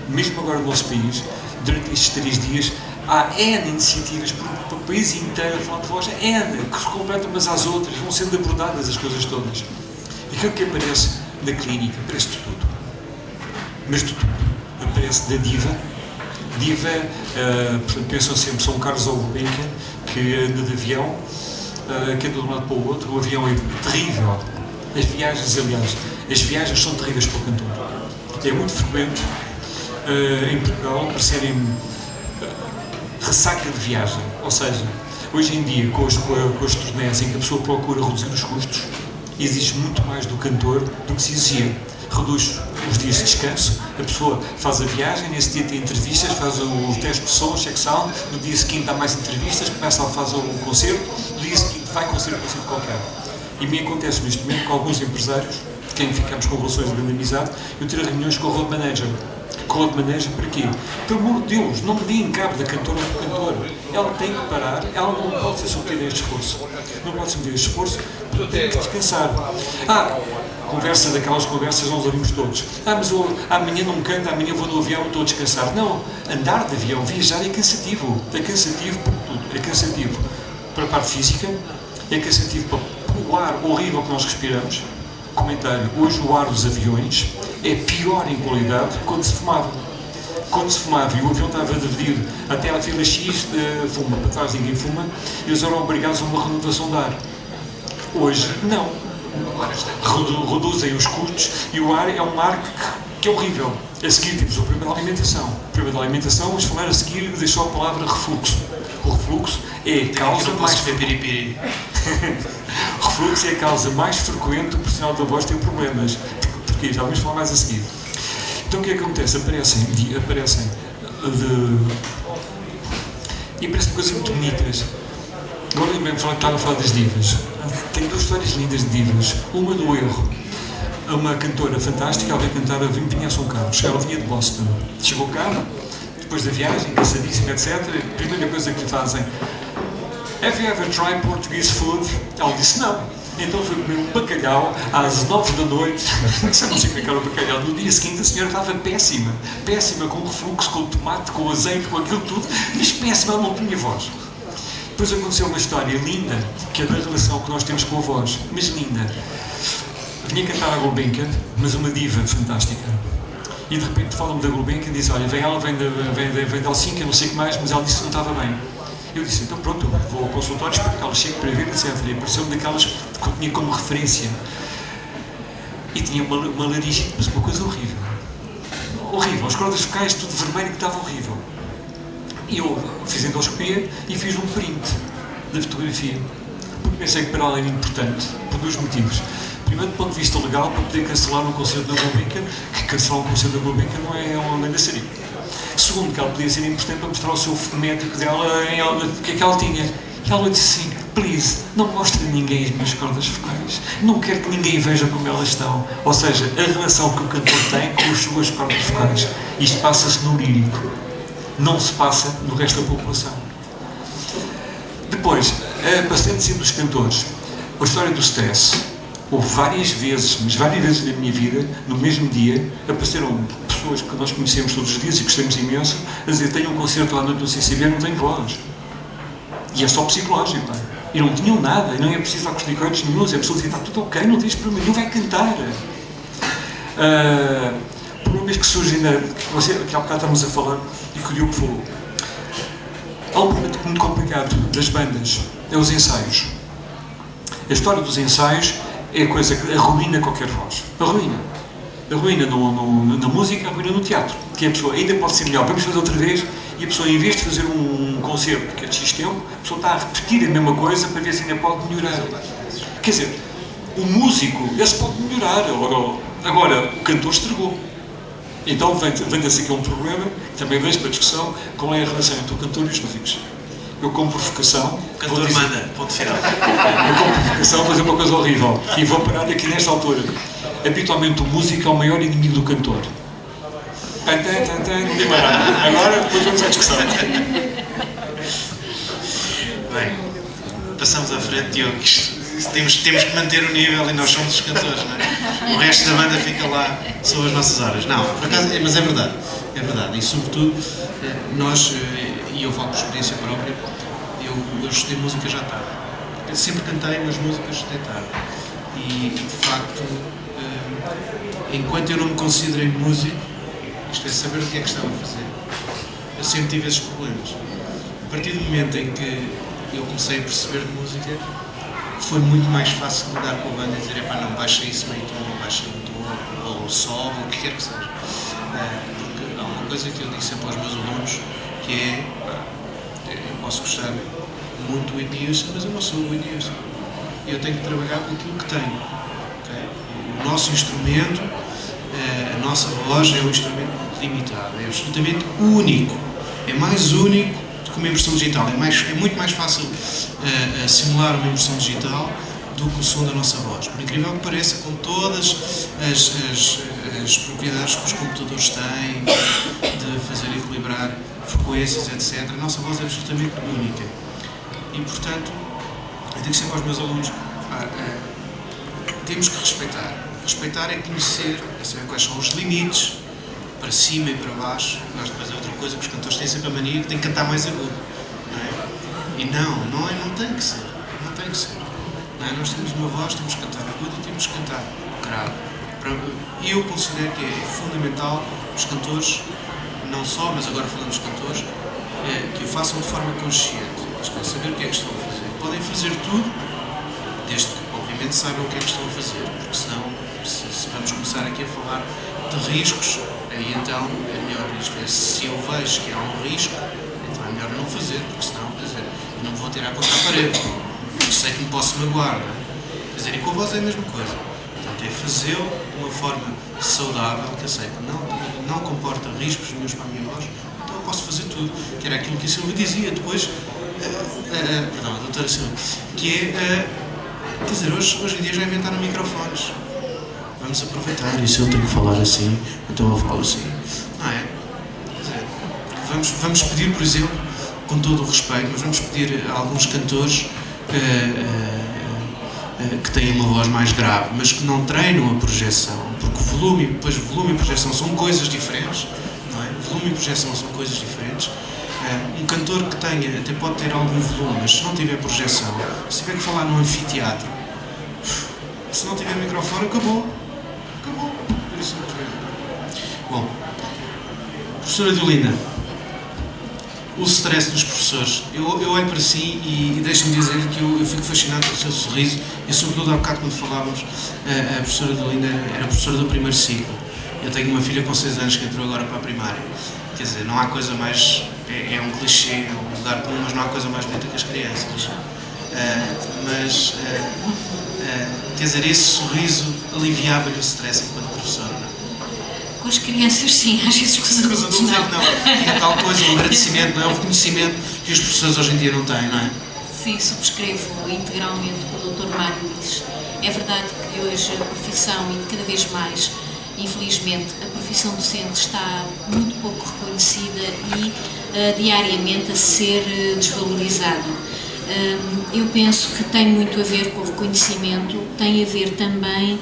mesmo agora no nosso país, durante estes 3 dias, há N iniciativas para o país inteiro a falar de voz, N, que se completam umas às outras, vão sendo abordadas as coisas todas. E aquilo que aparece na clínica, aparece de tudo. Mas de tudo. Aparece da diva, portanto, pensam sempre, São Carlos ou Gulbenkian, que anda de avião, que anda de um lado para o outro, o avião é terrível. As viagens são terríveis para o cantor. É muito frequente em Portugal aparecerem ressaca de viagem, ou seja, hoje em dia com os turnés em que a pessoa procura reduzir os custos, exige muito mais do cantor do que se exigia. Reduz os dias de descanso, a pessoa faz a viagem, nesse dia tem entrevistas, faz o teste de som, check sound, no dia seguinte há mais entrevistas, começa a fazer o concerto, no dia seguinte vai concerto qualquer. E me acontece neste momento com alguns empresários, de quem ficamos com relações de grande amizade, eu ter reuniões com o road manager. Com o road manager para quê? Pelo amor de Deus, não me deem cabo da cantora ou do cantor. Ela tem que parar, ela não pode ser submetida a este esforço. Não pode submeter a este esforço, porque tem que descansar. Daquelas conversas nós ouvimos todos. Mas amanhã não canto, amanhã vou no avião, estou a descansar. Não, andar de avião, viajar é cansativo. É cansativo por tudo. É cansativo para a parte física, é cansativo para o ar horrível que nós respiramos. Comentário, hoje o ar dos aviões é pior em qualidade quando se fumava. Quando se fumava e o avião estava dividido até à fila X, fuma, para trás ninguém fuma, eles eram obrigados a uma renovação de ar. Hoje, não. Reduzem os custos e o ar é um ar que é horrível. A seguir temos o problema da alimentação. O problema da alimentação, vamos falar a seguir, deixou a palavra refluxo. O refluxo é a causa mais refluxo é a causa mais frequente do profissional da voz ter problemas. Porquê? Já vamos falar mais a seguir. Então o que é que acontece? Aparecem coisas muito bonitas. Agora lembrei-me que estava a falar das divas. Tenho 2 histórias lindas de divas. Uma do erro. Uma cantora fantástica, ela veio cantar, vinha a São Carlos. Ela vinha de Boston. Chegou cá, depois da viagem, cansadíssima, etc. A primeira coisa que lhe fazem: Have you ever tried Portuguese food? Ela disse não. Então fui comer um bacalhau às 9 da noite, não sei como é que era o bacalhau. No dia seguinte a senhora estava péssima, péssima, com refluxo, com o tomate, com o azeite, com aquilo tudo, mas péssima, ela não tinha voz. Depois aconteceu uma história linda, que é da relação que nós temos com a voz, mas linda. Vinha cantar a Gulbenkian, mas uma diva fantástica. E de repente fala-me da Gulbenkian e diz, olha, ela vem de Helsinki, eu não sei o que mais, mas ela disse que não estava bem. Eu disse, então pronto, vou ao consultório, espero que ela chegue para ver, etc. E apareceu-me daquelas que eu tinha como referência. E tinha uma laringite, mas uma coisa horrível. Horrível, as cordas vocais tudo vermelho, que estava horrível. E eu fiz endoscopia e fiz um print da fotografia. Porque pensei que para ela era importante, por dois motivos. Primeiro, do ponto de vista legal, para poder cancelar um concerto da Gulbenkian, que cancelar um concerto da Gulbenkian não é uma mandaçaria. Segundo, que ela podia ser importante para mostrar o seu médico dela, o que é que ela tinha. E ela disse assim, please, não mostre a ninguém as minhas cordas vocais. Não quero que ninguém veja como elas estão. Ou seja, a relação que o cantor tem com as suas cordas vocais. Isto passa-se no lírico. Não se passa no resto da população. Depois, a paciente dos cantores. A história do stress. Houve várias vezes, mas várias vezes na minha vida, no mesmo dia, apareceram pessoas que nós conhecemos todos os dias e gostamos imenso, a dizer, tenho um concerto lá no CCB, não tenho voz. E é só psicológico, não é? E não tinham nada, e não é preciso dar corticoides nenhum, a pessoa dizia, está tudo ok, não tens problema nenhum, vai cantar. Problemas que surgem, que há bocado estamos a falar, e que o Diogo falou. Há um problema muito complicado das bandas, é os ensaios. A história dos ensaios é a coisa que arruína qualquer voz. Arruína. Arruína na música, arruína no teatro. Que a pessoa ainda pode ser melhor. Vamos fazer outra vez e a pessoa, em vez de fazer um concerto que é de X tempo, a pessoa está a repetir a mesma coisa para ver se ainda pode melhorar. Quer dizer, o músico, esse pode melhorar. Agora o cantor estragou. Então vem-se aqui um problema, também deixo para discussão, qual é a relação entre o cantor e os músicos. Eu, como provocação... O cantor manda, ponto final. Eu, como provocação, vou fazer uma coisa horrível. E vou parar aqui nesta altura. Habitualmente, o músico é o maior inimigo do cantor. Não tem mais nada. Agora, depois vamos à discussão. Bem, passamos à frente, Diogo. Temos que manter o nível e nós somos os cantores, não é? O resto da banda fica lá, são as nossas horas. Não, por acaso, mas é verdade. É verdade. E, sobretudo, nós... E eu falo por experiência própria, eu estudei música já tarde. Eu sempre cantei, mas músicas estudei tarde. E de facto, enquanto eu não me considerei músico, isto é saber o que é que estava a fazer, eu sempre tive esses problemas. A partir do momento em que eu comecei a perceber de música, foi muito mais fácil lidar com a banda e dizer, epá, não, baixa isso meio tom, baixa um tom, ou sol, ou o que quer que seja. Porque há uma coisa que eu digo sempre aos meus alunos, que é, eu posso gostar muito do Whitney Houston, mas eu não sou o Whitney Houston. Eu tenho que trabalhar com aquilo que tenho. Okay? O nosso instrumento, a nossa voz é um instrumento limitado, é absolutamente único. É mais único do que uma impressão digital. É muito mais fácil simular uma impressão digital do que o som da nossa voz. Por incrível que pareça, com todas as propriedades que os computadores têm, de fazer equilibrar frequências, etc., a nossa voz é absolutamente única. E, portanto, eu digo sempre aos meus alunos, temos que respeitar. Respeitar é conhecer, é saber quais são os limites, para cima e para baixo. Nós depois é outra coisa que os cantores têm sempre a mania, que têm que cantar mais agudo. Não é? E não tem que ser. Não tem que ser. Não é? Nós temos uma voz, temos que cantar agudo e temos que cantar grave. Eu considero que é fundamental os cantores, não só, mas agora falando dos cantores, que o façam de forma consciente. Isto é, saber o que é que estão a fazer. Podem fazer tudo, desde que, obviamente, saibam o que é que estão a fazer, porque senão, se vamos começar aqui a falar de riscos, aí então é melhor, isto é, se eu vejo que há um risco, então é melhor não fazer, porque senão, quer dizer, eu não me vou tirar contra a parede, porque sei que me posso magoar, não é? Quer dizer, e com a voz é a mesma coisa. Portanto, é fazê-lo de uma forma saudável, que eu sei que não comporta riscos nenhums para a minha voz, então eu posso fazer tudo, que era aquilo que a Silvia dizia depois, perdão, a doutora Silvia, que é, quer dizer, hoje em dia já inventaram microfones, vamos aproveitar, e se eu tenho que falar assim, então eu falo assim, não é? Quer dizer, vamos pedir, por exemplo, com todo o respeito, mas vamos pedir a alguns cantores que têm uma voz mais grave, mas que não treinam a projeção, porque volume e projeção são coisas diferentes, não é? Volume e projeção são coisas diferentes. Um cantor que tenha, até pode ter algum volume, mas se não tiver projeção, se tiver que falar num anfiteatro, se não tiver microfone, acabou. Por isso mesmo. Bom, professora Deolinda, o stress dos professores. Eu olho para si e deixe-me dizer-lhe que eu fico fascinado pelo seu sorriso e, sobretudo, há bocado, quando falávamos, a professora Deolinda era professora do primeiro ciclo. Eu tenho uma filha com 6 anos que entrou agora para a primária. Quer dizer, não há coisa mais... É um clichê, é um lugar comum, mas não há coisa mais bonita que as crianças. Quer dizer, esse sorriso aliviava-lhe o stress enquanto professora, não é? Com as crianças, sim, às vezes com os adultos, não. E a tal coisa, o agradecimento, não é? O reconhecimento que as professores hoje em dia não têm, não é? Sim, subscrevo integralmente o que o Dr. Mário diz. É verdade que hoje a profissão, e cada vez mais, infelizmente, a profissão docente está muito pouco reconhecida e diariamente a ser desvalorizada. Eu penso que tem muito a ver com o reconhecimento, tem a ver também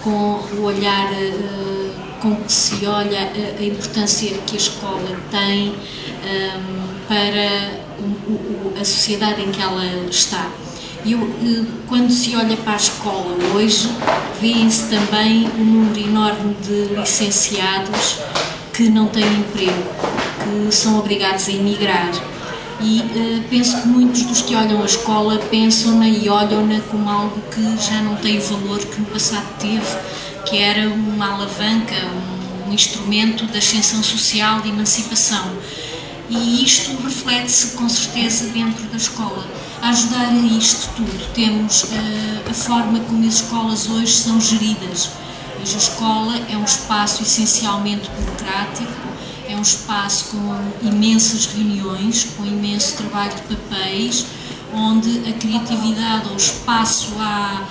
com o olhar com que se olha a importância que a escola tem para a sociedade em que ela está. Quando se olha para a escola hoje, vê-se também um número enorme de licenciados que não têm emprego, que são obrigados a emigrar. E penso que muitos dos que olham a escola pensam-na e olham-na como algo que já não tem o valor que no passado teve, que era uma alavanca, um instrumento de ascensão social, de emancipação. E isto reflete-se com certeza dentro da escola. A ajudar a isto tudo, temos a forma como as escolas hoje são geridas. Hoje a escola é um espaço essencialmente burocrático, é um espaço com imensas reuniões, com imenso trabalho de papéis, onde a criatividade ou o espaço à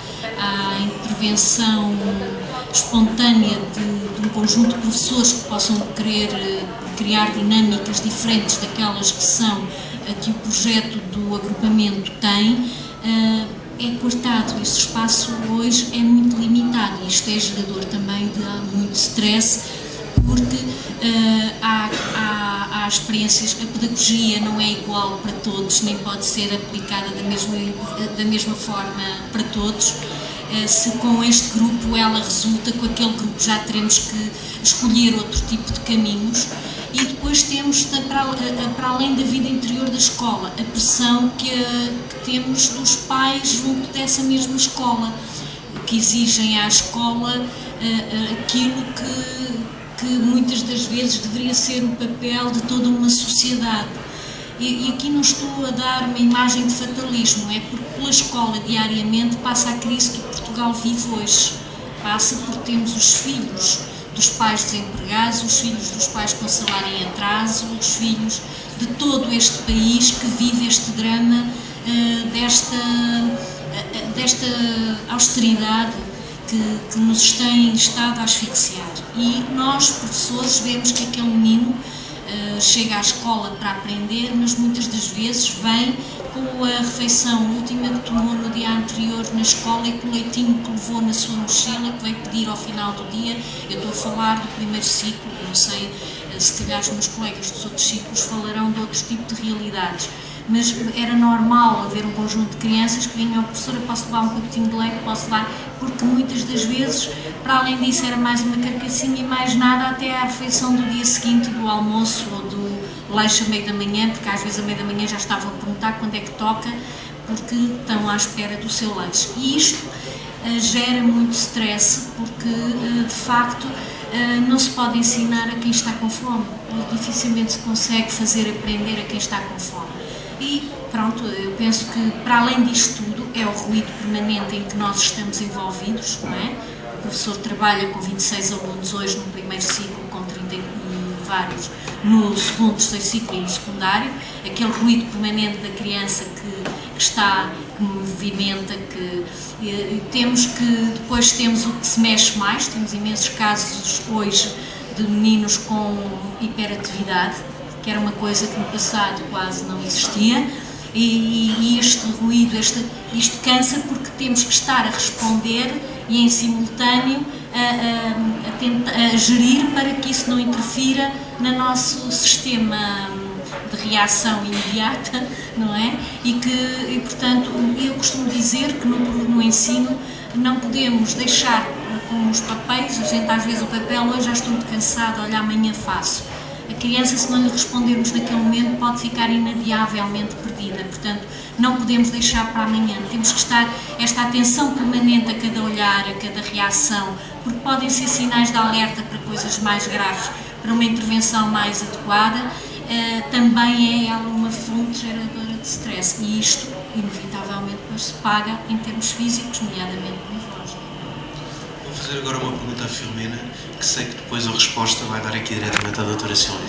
intervenção espontânea de um conjunto de professores que possam querer criar dinâmicas diferentes daquelas que são que o projeto do agrupamento tem, é cortado. Esse espaço hoje é muito limitado e isto é gerador também de muito stress, porque há experiências, a pedagogia não é igual para todos, nem pode ser aplicada da mesma forma para todos. Se com este grupo ela resulta, com aquele grupo já teremos que escolher outro tipo de caminhos. E depois temos, para além da vida interior da escola, a pressão que temos dos pais junto dessa mesma escola, que exigem à escola aquilo que muitas das vezes deveria ser o papel de toda uma sociedade. E aqui não estou a dar uma imagem de fatalismo, é porque pela escola diariamente passa a crise que Portugal vive hoje. Passa porque temos os filhos dos pais desempregados, os filhos dos pais com salário em atraso, os filhos de todo este país que vive este drama desta austeridade que nos tem estado a asfixiar. E nós, professores, vemos que aquele menino chega à escola para aprender, mas muitas das vezes vem com a refeição última que tomou no dia anterior na escola e com o leitinho que levou na sua mochila, que veio pedir ao final do dia. Eu estou a falar do primeiro ciclo, não sei, se calhar os meus colegas dos outros ciclos falarão de outro tipo de realidades. Mas era normal haver um conjunto de crianças que vinham, professora, posso levar um pacotinho de leite, posso levar, porque muitas das vezes, para além disso, era mais uma carcassinha e mais nada até à refeição do dia seguinte, do almoço ou do lanche a meio da manhã, porque às vezes a meio da manhã já estavam a perguntar quando é que toca, porque estão à espera do seu lanche. E isto gera muito stress, porque de facto não se pode ensinar a quem está com fome, dificilmente se consegue fazer aprender a quem está com fome. E pronto, eu penso que para além disto tudo é o ruído permanente em que nós estamos envolvidos, não é? O professor trabalha com 26 alunos hoje no primeiro ciclo, com 30 e vários no segundo, terceiro ciclo e no secundário, aquele ruído permanente da criança que está, que movimenta, depois temos o que se mexe mais, temos imensos casos hoje de meninos com hiperatividade, que era uma coisa que no passado quase não existia, e este ruído, Isto cansa porque temos que estar a responder e em simultâneo a gerir para que isso não interfira no nosso sistema de reação imediata, não é? E portanto, eu costumo dizer que no ensino não podemos deixar com os papéis, a gente às vezes o papel, hoje já estou muito cansado, olha, amanhã faço. A criança, se não lhe respondermos naquele momento, pode ficar inadiavelmente perdida. Portanto, não podemos deixar para amanhã. Temos que estar esta atenção permanente a cada olhar, a cada reação, porque podem ser sinais de alerta para coisas mais graves, para uma intervenção mais adequada. Também é ela uma fonte geradora de stress. E isto, inevitavelmente, depois se paga em termos físicos, nomeadamente nervosos. Vou fazer agora uma pergunta à Filomena, que sei que depois a resposta vai dar aqui diretamente à doutora Silvia.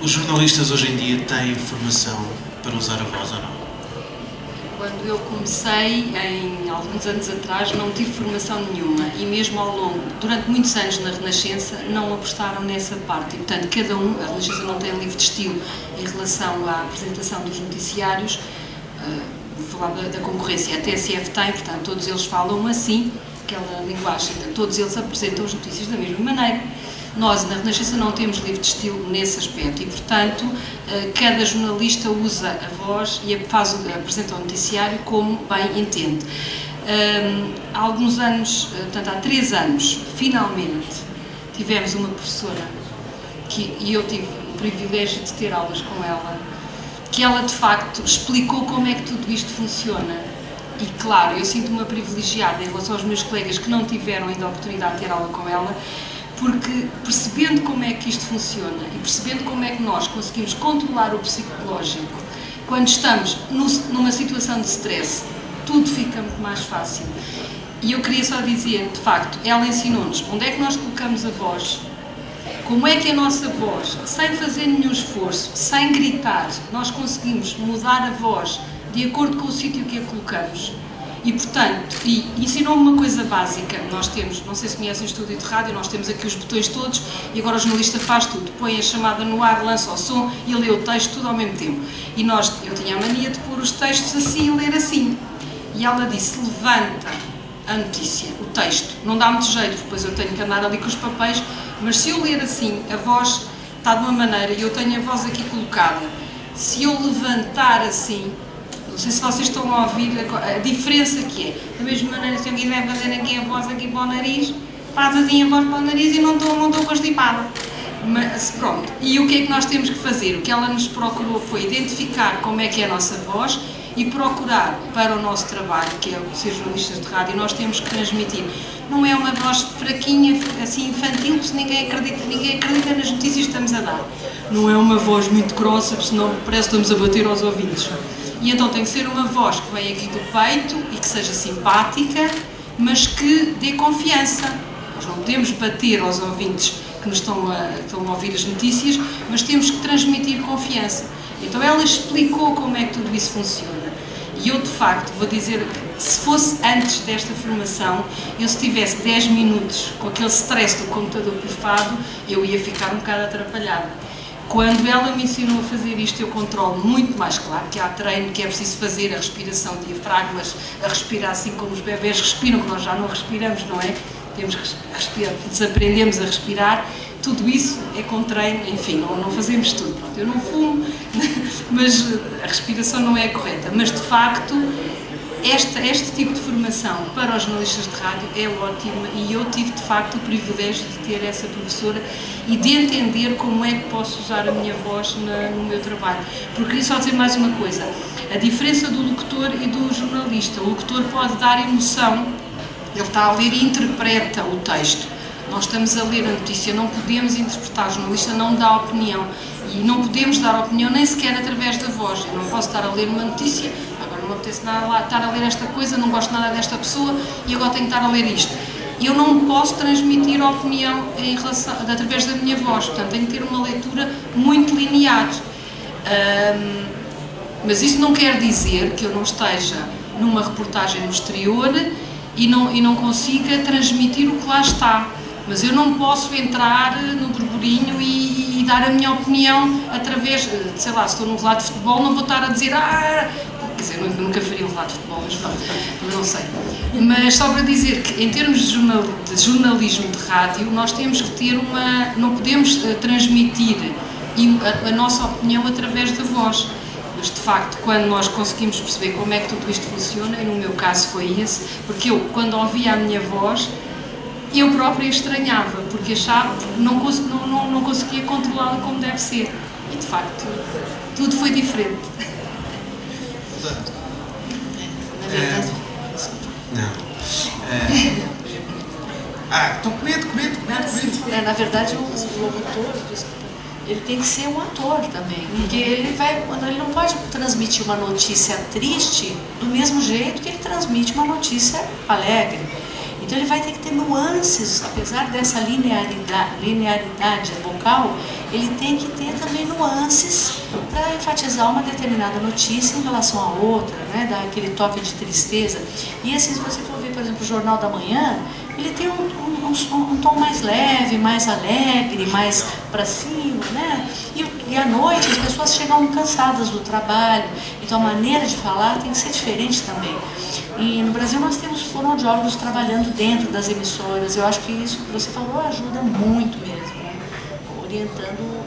Os jornalistas hoje em dia têm formação para usar a voz ou não? Quando eu comecei, alguns anos atrás, não tive formação nenhuma e mesmo durante muitos anos na Renascença, não apostaram nessa parte. E, portanto, cada um, a Renascença não tem livro de estilo em relação à apresentação dos noticiários, vou falar da concorrência, a TSF tem, portanto, todos eles falam assim, aquela linguagem, todos eles apresentam as notícias da mesma maneira. Nós, na Renascença, não temos livro de estilo nesse aspecto e, portanto, cada jornalista usa a voz e apresenta o noticiário como bem entende. Há alguns anos, portanto, há 3 anos, finalmente, tivemos uma professora e eu tive o privilégio de ter aulas com ela, que ela, de facto, explicou como é que tudo isto funciona. E, claro, eu sinto-me privilegiada em relação aos meus colegas que não tiveram ainda a oportunidade de ter aula com ela, porque percebendo como é que isto funciona e percebendo como é que nós conseguimos controlar o psicológico, quando estamos numa situação de stress, tudo fica muito mais fácil. E eu queria só dizer, de facto, ela ensinou-nos onde é que nós colocamos a voz, como é que a nossa voz, sem fazer nenhum esforço, sem gritar, nós conseguimos mudar a voz de acordo com o sítio que a colocamos. E, portanto, ensinou-me uma coisa básica. Nós temos, não sei se conhecem o estúdio de rádio, nós temos aqui os botões todos e agora o jornalista faz tudo. Põe a chamada no ar, lança o som e lê o texto tudo ao mesmo tempo. E eu tinha a mania de pôr os textos assim e ler assim. E ela disse, levanta a notícia, o texto. Não dá muito jeito, depois eu tenho que andar ali com os papéis, mas se eu ler assim, a voz está de uma maneira e eu tenho a voz aqui colocada. Se eu levantar assim, não sei se vocês estão a ouvir a diferença que é. Da mesma maneira, se eu quiser fazer aqui a voz aqui para o nariz, faz assim a voz para o nariz e não estou constipada. Mas pronto, e o que é que nós temos que fazer? O que ela nos procurou foi identificar como é que é a nossa voz e procurar para o nosso trabalho, que é ser jornalistas de rádio, nós temos que transmitir. Não é uma voz fraquinha, assim infantil, porque ninguém acredita nas notícias que estamos a dar. Não é uma voz muito grossa, porque senão parece que estamos a bater aos ouvidos. E então tem que ser uma voz que venha aqui do peito e que seja simpática, mas que dê confiança. Nós não podemos bater aos ouvintes que nos estão a ouvir as notícias, mas temos que transmitir confiança. Então ela explicou como é que tudo isso funciona. E eu, de facto, vou dizer que se fosse antes desta formação, eu se tivesse 10 minutos com aquele stress do computador pifado, eu ia ficar um bocado atrapalhada. Quando ela me ensinou a fazer isto, eu controlo muito mais, claro, que há treino, que é preciso fazer a respiração de diafragmas, a respirar assim como os bebés respiram, que nós já não respiramos, não é? Temos que respirar, desaprendemos a respirar, tudo isso é com treino, enfim, não fazemos tudo. Pronto, eu não fumo, mas a respiração não é correta. Mas, de facto, este tipo de formação para os jornalistas de rádio é ótima e eu tive, de facto, o privilégio de ter essa professora e de entender como é que posso usar a minha voz no meu trabalho. Porque queria só dizer mais uma coisa, a diferença do locutor e do jornalista. O locutor pode dar emoção, ele está a ler e interpreta o texto. Nós estamos a ler a notícia, não podemos interpretar, o jornalista não dá opinião e não podemos dar opinião nem sequer através da voz. Eu não posso estar a ler uma notícia, agora não me apetece nada estar a ler esta coisa, não gosto nada desta pessoa e agora tenho que estar a ler isto. Eu não posso transmitir a opinião através da minha voz, portanto tenho que ter uma leitura muito linear. Mas isso não quer dizer que eu não esteja numa reportagem no exterior e não consiga transmitir o que lá está. Mas eu não posso entrar no burburinho e dar a minha opinião através, sei lá, se estou num relato de futebol, não vou estar a dizer quer dizer, nunca faria um lado de futebol, mas pronto, não sei. Mas só para dizer que, em termos de jornalismo de rádio, nós temos que ter não podemos transmitir a nossa opinião através da voz. Mas, de facto, quando nós conseguimos perceber como é que tudo isto funciona, e no meu caso foi esse, porque eu, quando ouvia a minha voz, eu própria estranhava, porque achava que não conseguia controlá-la como deve ser. E, de facto, tudo foi diferente. Estou com medo. Na verdade, o locutor, ele tem que ser um ator também, porque ele não pode transmitir uma notícia triste do mesmo jeito que ele transmite uma notícia alegre. Então ele vai ter que ter nuances, apesar dessa linearidade vocal, ele tem que ter também nuances para enfatizar uma determinada notícia em relação a outra, né? Dar aquele toque de tristeza. E assim, se você for ver, por exemplo, o Jornal da Manhã, ele tem um tom mais leve, mais alegre, mais para cima, né? E à noite as pessoas chegam cansadas do trabalho, então a maneira de falar tem que ser diferente também. E no Brasil nós temos fonoaudiólogos trabalhando dentro das emissoras. Eu acho que isso que você falou ajuda muito mesmo, né? Orientando o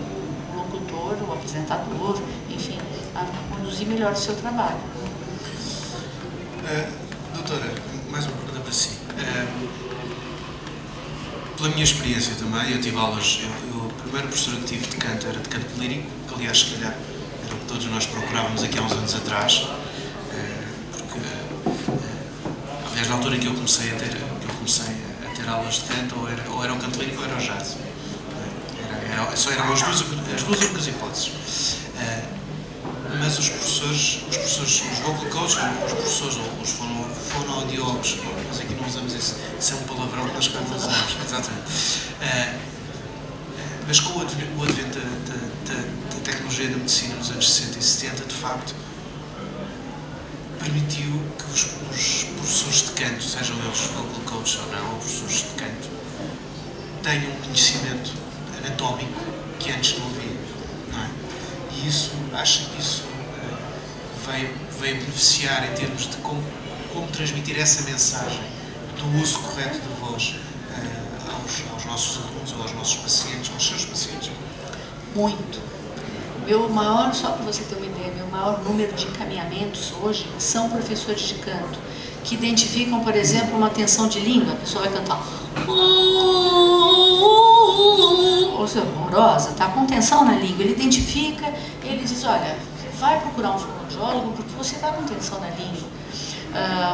locutor, o apresentador, enfim, a conduzir melhor o seu trabalho. Doutora, mais uma pergunta para si. Pela minha experiência também, eu tive aulas, o primeiro professor que tive de canto era de canto lírico, que aliás, se calhar, era o que todos nós procurávamos aqui há uns anos atrás, porque, aliás, na altura em que eu comecei a ter aulas de canto, ou era o canto lírico ou era o jazz. Só eram as duas únicas hipóteses. Mas os professores, os vocal coaches, os professores, os fonoaudiólogos, nós aqui não usamos isso é um palavrão que nós cá não usamos, exatamente. Mas com o advento da tecnologia da medicina nos anos 60 e 70, de facto, permitiu que os professores de canto, sejam eles vocal coaches ou não, ou professores de canto, tenham um conhecimento anatómico que antes não havia, não é? E isso, acho que isso veio beneficiar em termos de como transmitir essa mensagem do uso correto da voz aos nossos alunos ou aos nossos pacientes, aos seus pacientes. Muito. Só para você ter uma ideia, meu maior número de encaminhamentos hoje são professores de canto, que identificam, por exemplo, uma tensão de língua, a pessoa vai cantar ou seja, horrorosa, está com tensão na língua, ele identifica, ele diz, olha, vai procurar um fonoaudiólogo porque você está com tensão na língua,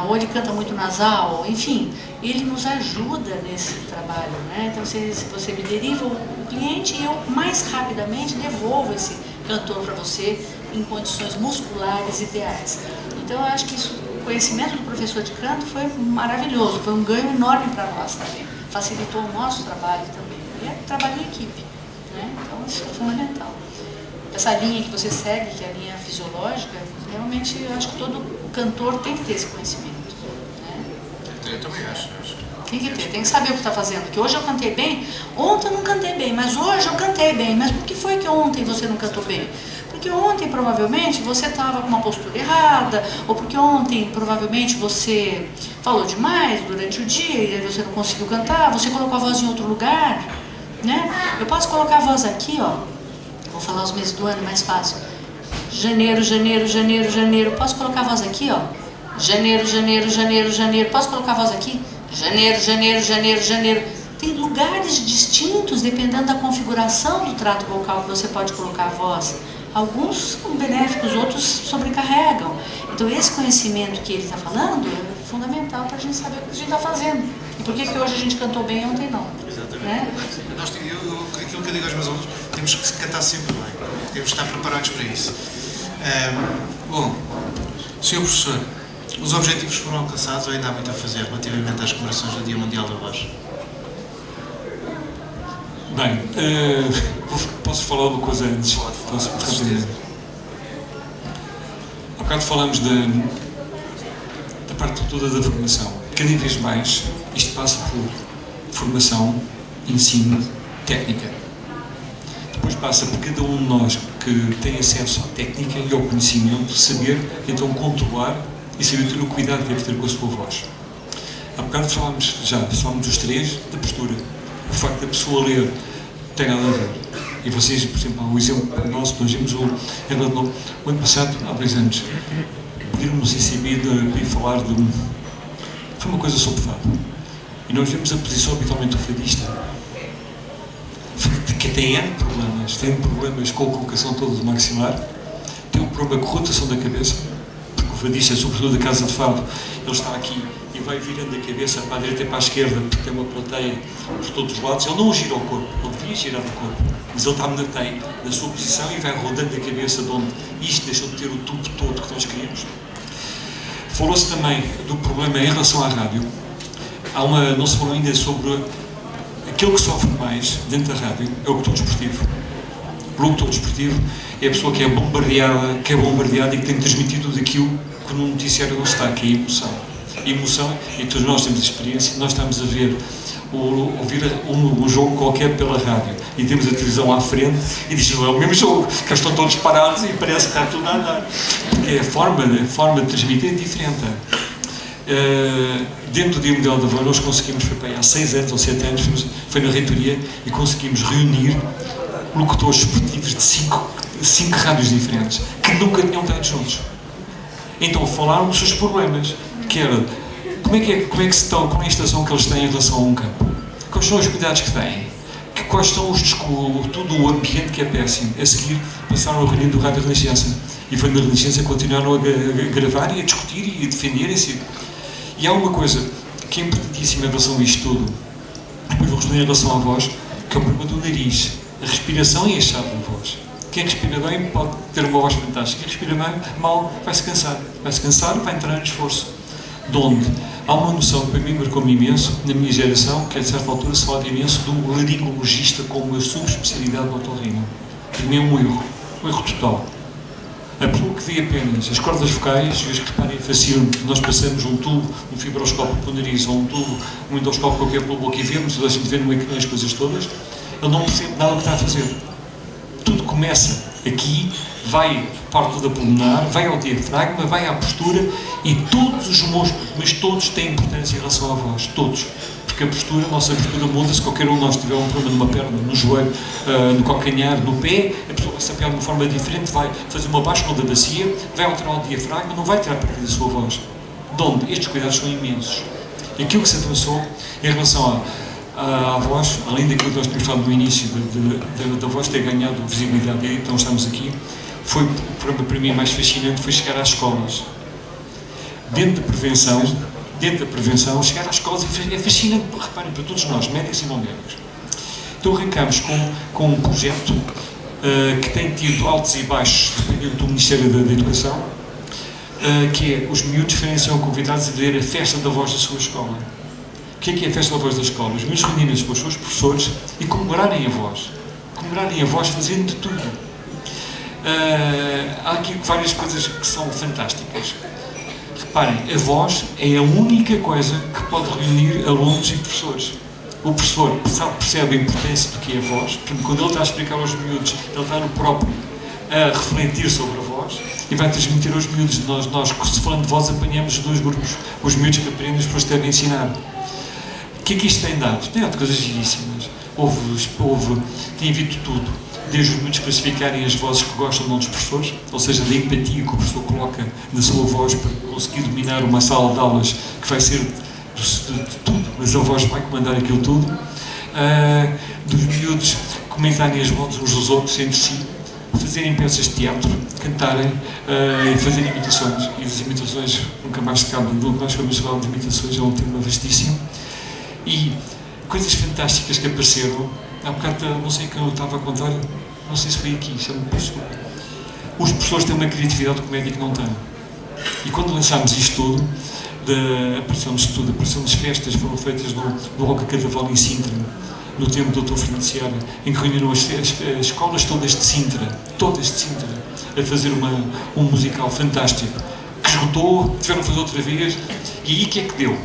ou ele canta muito nasal, enfim, ele nos ajuda nesse trabalho, né? Então se você me deriva o cliente, eu mais rapidamente devolvo esse cantor para você em condições musculares ideais. Então eu acho que o conhecimento do professor de canto foi maravilhoso, foi um ganho enorme para nós também, facilitou o nosso trabalho também, e é trabalho em equipe, né? Então isso é fundamental. Essa linha que você segue, que é a linha fisiológica, realmente eu acho que todo cantor tem que ter esse conhecimento, né? Eu também acho. Tem que ter, tem que saber o que está fazendo, porque hoje eu cantei bem, ontem eu não cantei bem, mas hoje eu cantei bem. Mas por que foi que ontem você não cantou bem? Porque ontem provavelmente você estava com uma postura errada, ou porque ontem provavelmente você falou demais durante o dia e você não conseguiu cantar, você colocou a voz em outro lugar, né? Eu posso colocar a voz aqui, ó, vou falar os meses do ano, é mais fácil. Janeiro, janeiro, janeiro, janeiro. Posso colocar a voz aqui, ó? Janeiro, janeiro, janeiro, janeiro. Posso colocar a voz aqui? Janeiro, janeiro, janeiro, janeiro. Tem lugares distintos dependendo da configuração do trato vocal que você pode colocar a voz. Alguns são benéficos, outros sobrecarregam. Então esse conhecimento que ele está falando é fundamental para a gente saber o que a gente está fazendo. E por que hoje a gente cantou bem e ontem não. Exatamente. Né? Aquilo que eu digo aos meus alunos, temos que cantar sempre bem. Temos que estar preparados para isso. Bom, Sr. Professor, os objetivos foram alcançados ou ainda há muito a fazer relativamente às comemorações do Dia Mundial da Voz? Bem, posso falar uma coisa antes? Posso rapidamente. Há bocado falamos da parte toda da formação. Cada vez mais isto passa por formação, ensino, técnica. Depois depois passa por cada um de nós que tem acesso à técnica e ao conhecimento, saber, então controlar e saber ter o cuidado que deve ter com a sua voz. Há bocado falámos dos três, da postura. O facto da pessoa ler tem nada a ver. E vocês, por exemplo, há um exemplo nosso, nós vimos o ano passado, há 2 anos, pediram-nos em CB de falar de foi uma coisa sobre fado. E nós vimos a posição habitualmente do fadista, que tem problemas com a colocação toda do maxilar, tem um problema com a rotação da cabeça, porque o fadista, sobretudo da casa de fado, ele está aqui e vai virando a cabeça para a direita e para a esquerda, porque tem uma plateia por todos os lados. Ele não gira o corpo, ele devia girar o corpo, mas ele tem na sua posição e vai rodando a cabeça, de onde isto deixou de ter o tubo todo que nós queríamos. Falou-se também do problema em relação à rádio. Não se falou ainda sobre aquele que sofre mais dentro da rádio, é o locutor desportivo. O locutor desportivo é a pessoa que é bombardeada e que tem que transmitir tudo aquilo que no noticiário não está, que é a emoção. A emoção, e todos nós temos experiência, nós estamos a ver ouvir um jogo qualquer pela rádio e temos a televisão à frente e diz, não é o mesmo jogo, que estão todos parados e parece que está tudo a andar. Porque a forma de transmitir é diferente. Dentro do Dia Mundial da Voz nós conseguimos, foi há 6 anos ou 7 anos, foi na reitoria e conseguimos reunir locutores esportivos de 5 rádios diferentes que nunca tinham estado juntos. Então falaram dos seus problemas, que era como é que se estão, qual é a estação que eles têm em relação a um campo, quais são os cuidados que têm, quais são todo o ambiente que é péssimo. A seguir passaram a reunião do Rádio Renascença e foi na Renascença continuaram a gravar e a discutir e a defenderem-se. E há uma coisa que é importantíssima em relação a isto tudo, depois vou responder em relação à voz, que é o problema do nariz, a respiração e a chave da voz. Quem respira bem pode ter uma voz fantástica, quem respira mal vai-se cansar, vai entrar em esforço. De onde há uma noção que para mim marcou-me imenso, na minha geração, que a certa altura se falava imenso do laringologista como uma subespecialidade do otorrino. Para mim é um erro total. A pessoa que vê apenas as cordas vocais, e os que reparem facilmente, nós passamos um tubo, um fibroscópio para o nariz, ou um endoscópio qualquer pela boca e vemos, toda a gente vê no ecrã as coisas todas, ele não percebe nada do que está a fazer. Tudo começa aqui, vai para toda a pulmonar, vai ao diafragma, vai à postura e todos os músculos, mas todos têm importância em relação à voz, todos. Porque a nossa postura muda, se qualquer um de nós tiver um problema numa perna, no joelho, no calcanhar, no pé, a pessoa vai se apoiar de uma forma diferente, vai fazer uma baixa da bacia, vai alterar o diafragma, não vai tirar para da sua voz. De onde? Estes cuidados são imensos. E aquilo que se avançou em relação à voz, além daquilo que nós tínhamos falado no início, da voz ter ganhado visibilidade, e então estamos aqui, foi, para mim, mais fascinante, foi chegar às escolas. Dentro da prevenção, chegar às escolas é fascinante, reparem, para todos nós, médicos e não médicos. Então arrancamos com um projeto que tem tido altos e baixos, dependendo do Ministério da Educação, que é os miúdos são convidados a ver a festa da voz da sua escola. O que é a festa da voz da escola? Os miúdos reunirem-se com os seus professores e comemorarem a voz. Comemorarem a voz fazendo de tudo. Há aqui várias coisas que são fantásticas. Reparem, a voz é a única coisa que pode reunir alunos e professores. O professor percebe a importância do que é a voz, porque quando ele está a explicar aos miúdos, ele está no próprio a refletir sobre a voz e vai transmitir aos miúdos. Nós se falando de voz, apanhamos os 2 grupos. Os miúdos que aprendem, os professores devem ensinar. O que é que isto tem dado? Tem dado coisas giríssimas. Tem havido tudo. Desde os miúdos classificarem as vozes que gostam de outros professores, ou seja, da empatia que o professor coloca na sua voz para conseguir dominar uma sala de aulas que vai ser de tudo, mas a voz vai comandar aquilo tudo. Dos miúdos comentarem as vozes uns dos outros entre si, fazerem peças de teatro, cantarem e fazerem imitações. E as imitações nunca mais se acabam. Nós vamos falar de imitações, é um tema vastíssimo. E coisas fantásticas que apareceram. Há bocado, não sei quem eu estava a contar, não sei se foi aqui, desculpa. Os professores têm uma criatividade que o médico não tem. E quando lançámos isto tudo, apareceu das festas, foram feitas no Roca Cadaval em Sintra, no tempo do Dr. Fernando Seara, em que reuniram as escolas todas de Sintra, a fazer um musical fantástico, que esgotou, tiveram a fazer outra vez, e aí o que é que deu?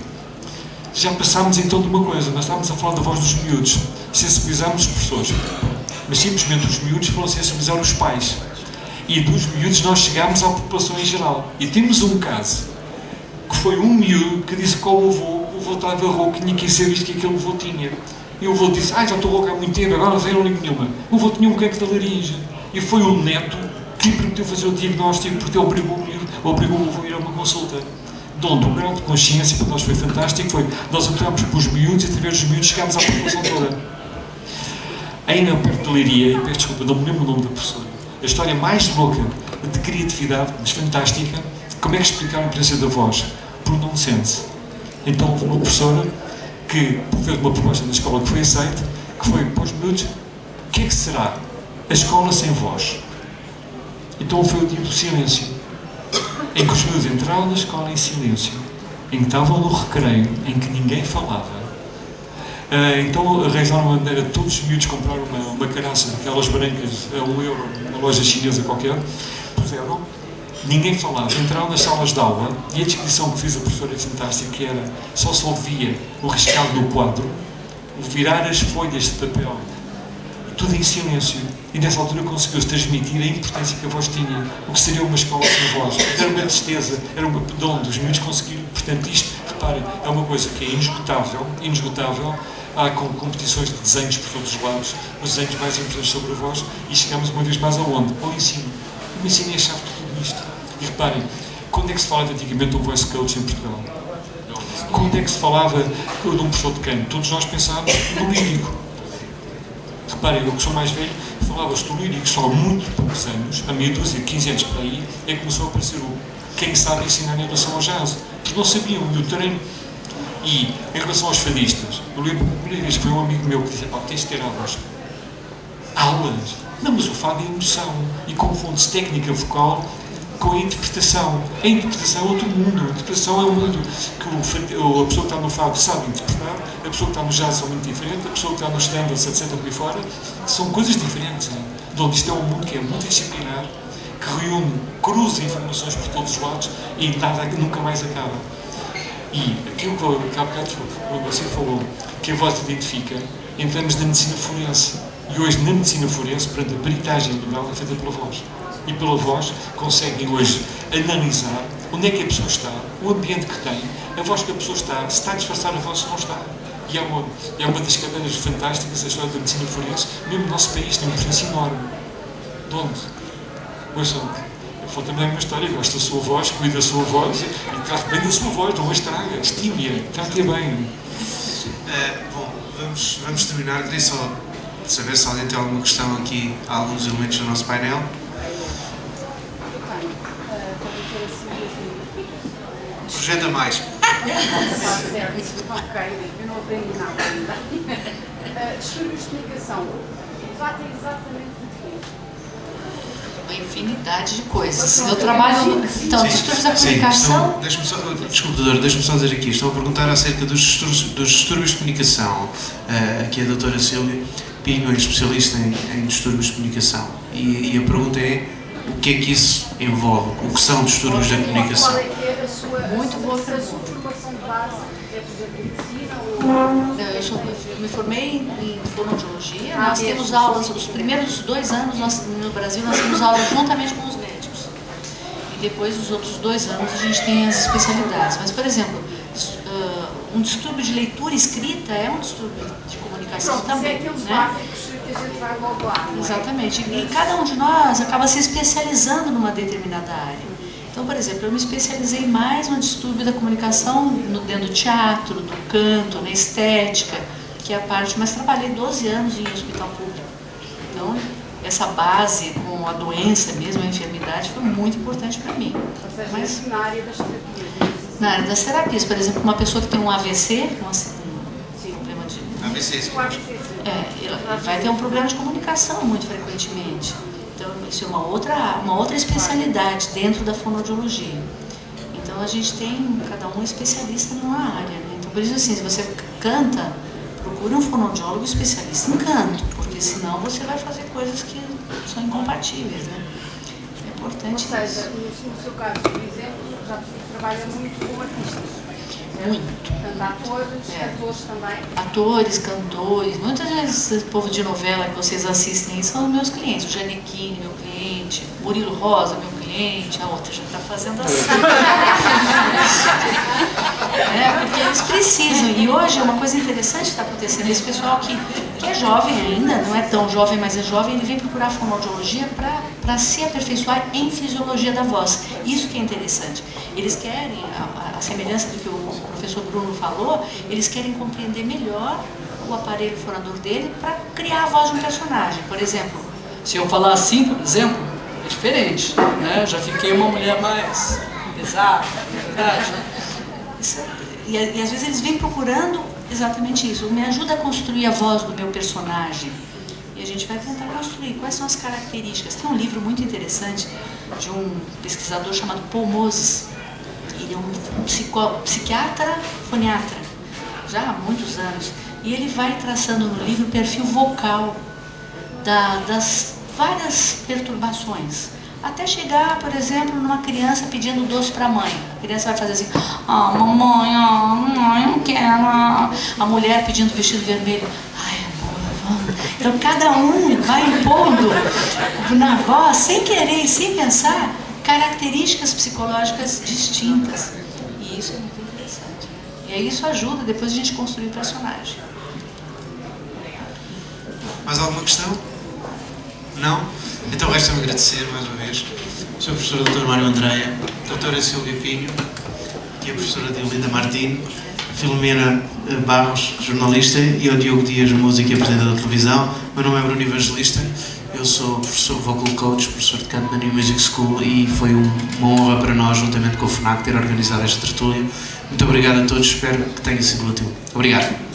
Já passámos então de uma coisa, nós estávamos a falar da voz dos miúdos, sensibilizámos os professores. mas simplesmente os miúdos foram sensibilizados os pais. E dos miúdos nós chegámos à população em geral. E temos um caso, que foi um miúdo que disse que o avô estava rouco, tinha que ser isto que aquele avô tinha. E o avô disse, já estou rouco há muito tempo, agora não sei nenhuma. O avô tinha um cancro da laringe. E foi o neto que permitiu fazer o diagnóstico, porque obrigou o avô a ir a uma consulta. Onde o grau de consciência para nós foi fantástico, nós entramos para os miúdos e através dos miúdos chegámos à população toda. Ainda perto da Leiria, e peço desculpa, não me lembro o nome da professora, a história mais louca de criatividade, mas fantástica, como é que explicar a importância da voz? Por nonsense. Então houve uma professora que fez uma proposta na escola que foi aceita, que foi para os miúdos, o que é que será a escola sem voz? Então foi o dia do silêncio, em que os miúdos entraram na escola em silêncio, em que estavam no recreio, em que ninguém falava. Então arranjaram uma maneira de todos os miúdos compraram uma caraça daquelas brancas a €1, numa loja chinesa qualquer, puseram, ninguém falava, entraram nas salas de aula e a descrição que fiz a professora é fantástica, que era, só se ouvia o riscado do quadro, o virar as folhas de papel, tudo em silêncio. E nessa altura conseguiu-se transmitir a importância que a voz tinha, o que seria uma escola sem voz. Era uma tristeza, era uma pedão dos miúdos conseguiram. Portanto, isto, reparem, é uma coisa que é inesgotável. Há competições de desenhos por todos os lados, os desenhos mais importantes sobre a voz, e chegamos uma vez mais aonde? Ao ensino. O ensino é a chave de tudo isto. E reparem, quando é que se falava antigamente do voice coach em Portugal? Quando é que se falava de um professor de canto? Todos nós pensávamos no lírico. Reparem, eu que sou mais velho, falava-se do lírico só há muito poucos anos, a meia dúzia, 15 anos para aí, é que começou a aparecer quem sabe ensinar em relação ao jazz. Porque não sabiam, e o treino. E em relação aos fadistas, eu lembro que a primeira vez que foi um amigo meu que disse, tens de ter aulas. Aulas? Não, mas o fado é emoção. E confunde-se técnica vocal com a interpretação. A interpretação é outro mundo. A interpretação é um mundo que a pessoa que está no fado sabe interpretar, a pessoa que está no jazz são muito diferentes, a pessoa que está nos standards, etc. por aí fora, são coisas diferentes. Né? Onde isto é um mundo que é multidisciplinar, que reúne, cruza informações por todos os lados e nada nunca mais acaba. E aquilo que eu há bocado você falou, que a voz identifica, entramos na medicina forense. E hoje, na medicina forense, perante a peritagem legal, é feita pela voz. E pela voz conseguem hoje analisar onde é que a pessoa está, o ambiente que tem, a voz que a pessoa está, se está a disfarçar a voz, se não está. E é uma das cadeiras fantásticas da história da medicina forense. Mesmo no nosso país tem um preço enorme. De onde? Ouçam, eu vou também uma história, gosto da sua voz, cuida da sua voz e trate bem da sua voz, não a estraga, estimule-a, trate-a bem. Bom, vamos terminar. Queria só saber se alguém tem alguma questão aqui, há alguns elementos do nosso painel. Sujeta mais. Ok, eu não aprendi nada ainda. Distúrbios de comunicação. Trata exatamente do quê? Uma infinidade de coisas. Eu trabalho. Então, distúrbios da comunicação. Desculpe, doutor, deixe-me só dizer aqui. Estou a perguntar acerca dos distúrbios de comunicação. Aqui a doutora Sílvia Pinho é especialista em distúrbios de comunicação. E a pergunta é: o que é que isso envolve? O que são distúrbios da comunicação? Qual é que é a sua, Muito boa a sua pergunta. formação de base? É, por exemplo, medicina ou... Eu me formei em fonoaudiologia. Nós temos aulas, os primeiros 2 anos no Brasil, nós temos aulas juntamente com os médicos. E depois, os outros 2 anos, a gente tem as especialidades. Mas, por exemplo, um distúrbio de leitura escrita é um distúrbio de comunicação também. É aqueles né? básicos que a gente vai logo lá, não é? Exatamente. E cada um de nós acaba se especializando numa determinada área. Então, por exemplo, eu me especializei mais no distúrbio da comunicação dentro do teatro, do canto, na estética, que é a parte, mas trabalhei 12 anos em hospital público. Então, essa base com a doença mesmo, a enfermidade, foi muito importante para mim. Ou seja, Mas, na área das terapias. na área das terapias, por exemplo, uma pessoa que tem um AVC, um problema de... ABC. ele vai ter um problema de comunicação muito frequentemente. Então, isso é uma outra especialidade dentro da fonoaudiologia. Então, a gente tem, cada um especialista numa área. Né? Então, por isso, assim, se você canta, procure um fonoaudiólogo especialista em canto, porque senão você vai fazer coisas que são incompatíveis. Né? É importante Ou isso. seja, no seu caso, por exemplo, já trabalha muito com artistas. muito. Portanto, atores, cantores também. Atores, cantores, muitas vezes esse povo de novela que vocês assistem aí são meus clientes. O Janequine, meu cliente, Murilo Rosa, meu cliente, a outra já está fazendo assim. Porque eles precisam. E hoje uma coisa interessante que está acontecendo, esse pessoal que é jovem ainda, não é tão jovem, mas é jovem, ele vem procurar fonoaudiologia para se aperfeiçoar em fisiologia da voz. Isso que é interessante. Eles querem, a semelhança do que o professor Bruno falou, eles querem compreender melhor o aparelho fonador dele para criar a voz de um personagem. Por exemplo, se eu falar assim, por exemplo, é diferente, né? Já fiquei uma mulher mais pesada, na verdade. E às vezes eles vêm procurando exatamente isso. Me ajuda a construir a voz do meu personagem. E a gente vai tentar construir quais são as características. Tem um livro muito interessante de um pesquisador chamado Paul Moses. Ele é um psiquiatra, foniatra, já há muitos anos. E ele vai traçando no livro o perfil vocal das várias perturbações. Até chegar, por exemplo, numa criança pedindo doce para a mãe. A criança vai fazer assim, mamãe, eu não quero. A mulher pedindo vestido vermelho, ai, amor, vamos. Então cada um vai impondo na voz, sem querer e sem pensar, características psicológicas distintas. E isso é muito interessante. E aí isso ajuda depois a gente construir o personagem. Mais alguma questão? Não? Então resta-me agradecer mais uma vez ao Sr. Professor Dr. Mário Andreia, Doutora Silvia Pinho, que é a professora Diolinda Martins, Filomena Barros, jornalista, e ao Diogo Dias, músico e apresentador de televisão. Meu nome é Bruno Evangelista, eu sou professor vocal coach, professor de canto na New Music School, e foi uma honra para nós, juntamente com o FNAC, ter organizado esta tertúlia. Muito obrigado a todos, espero que tenha sido útil. Obrigado.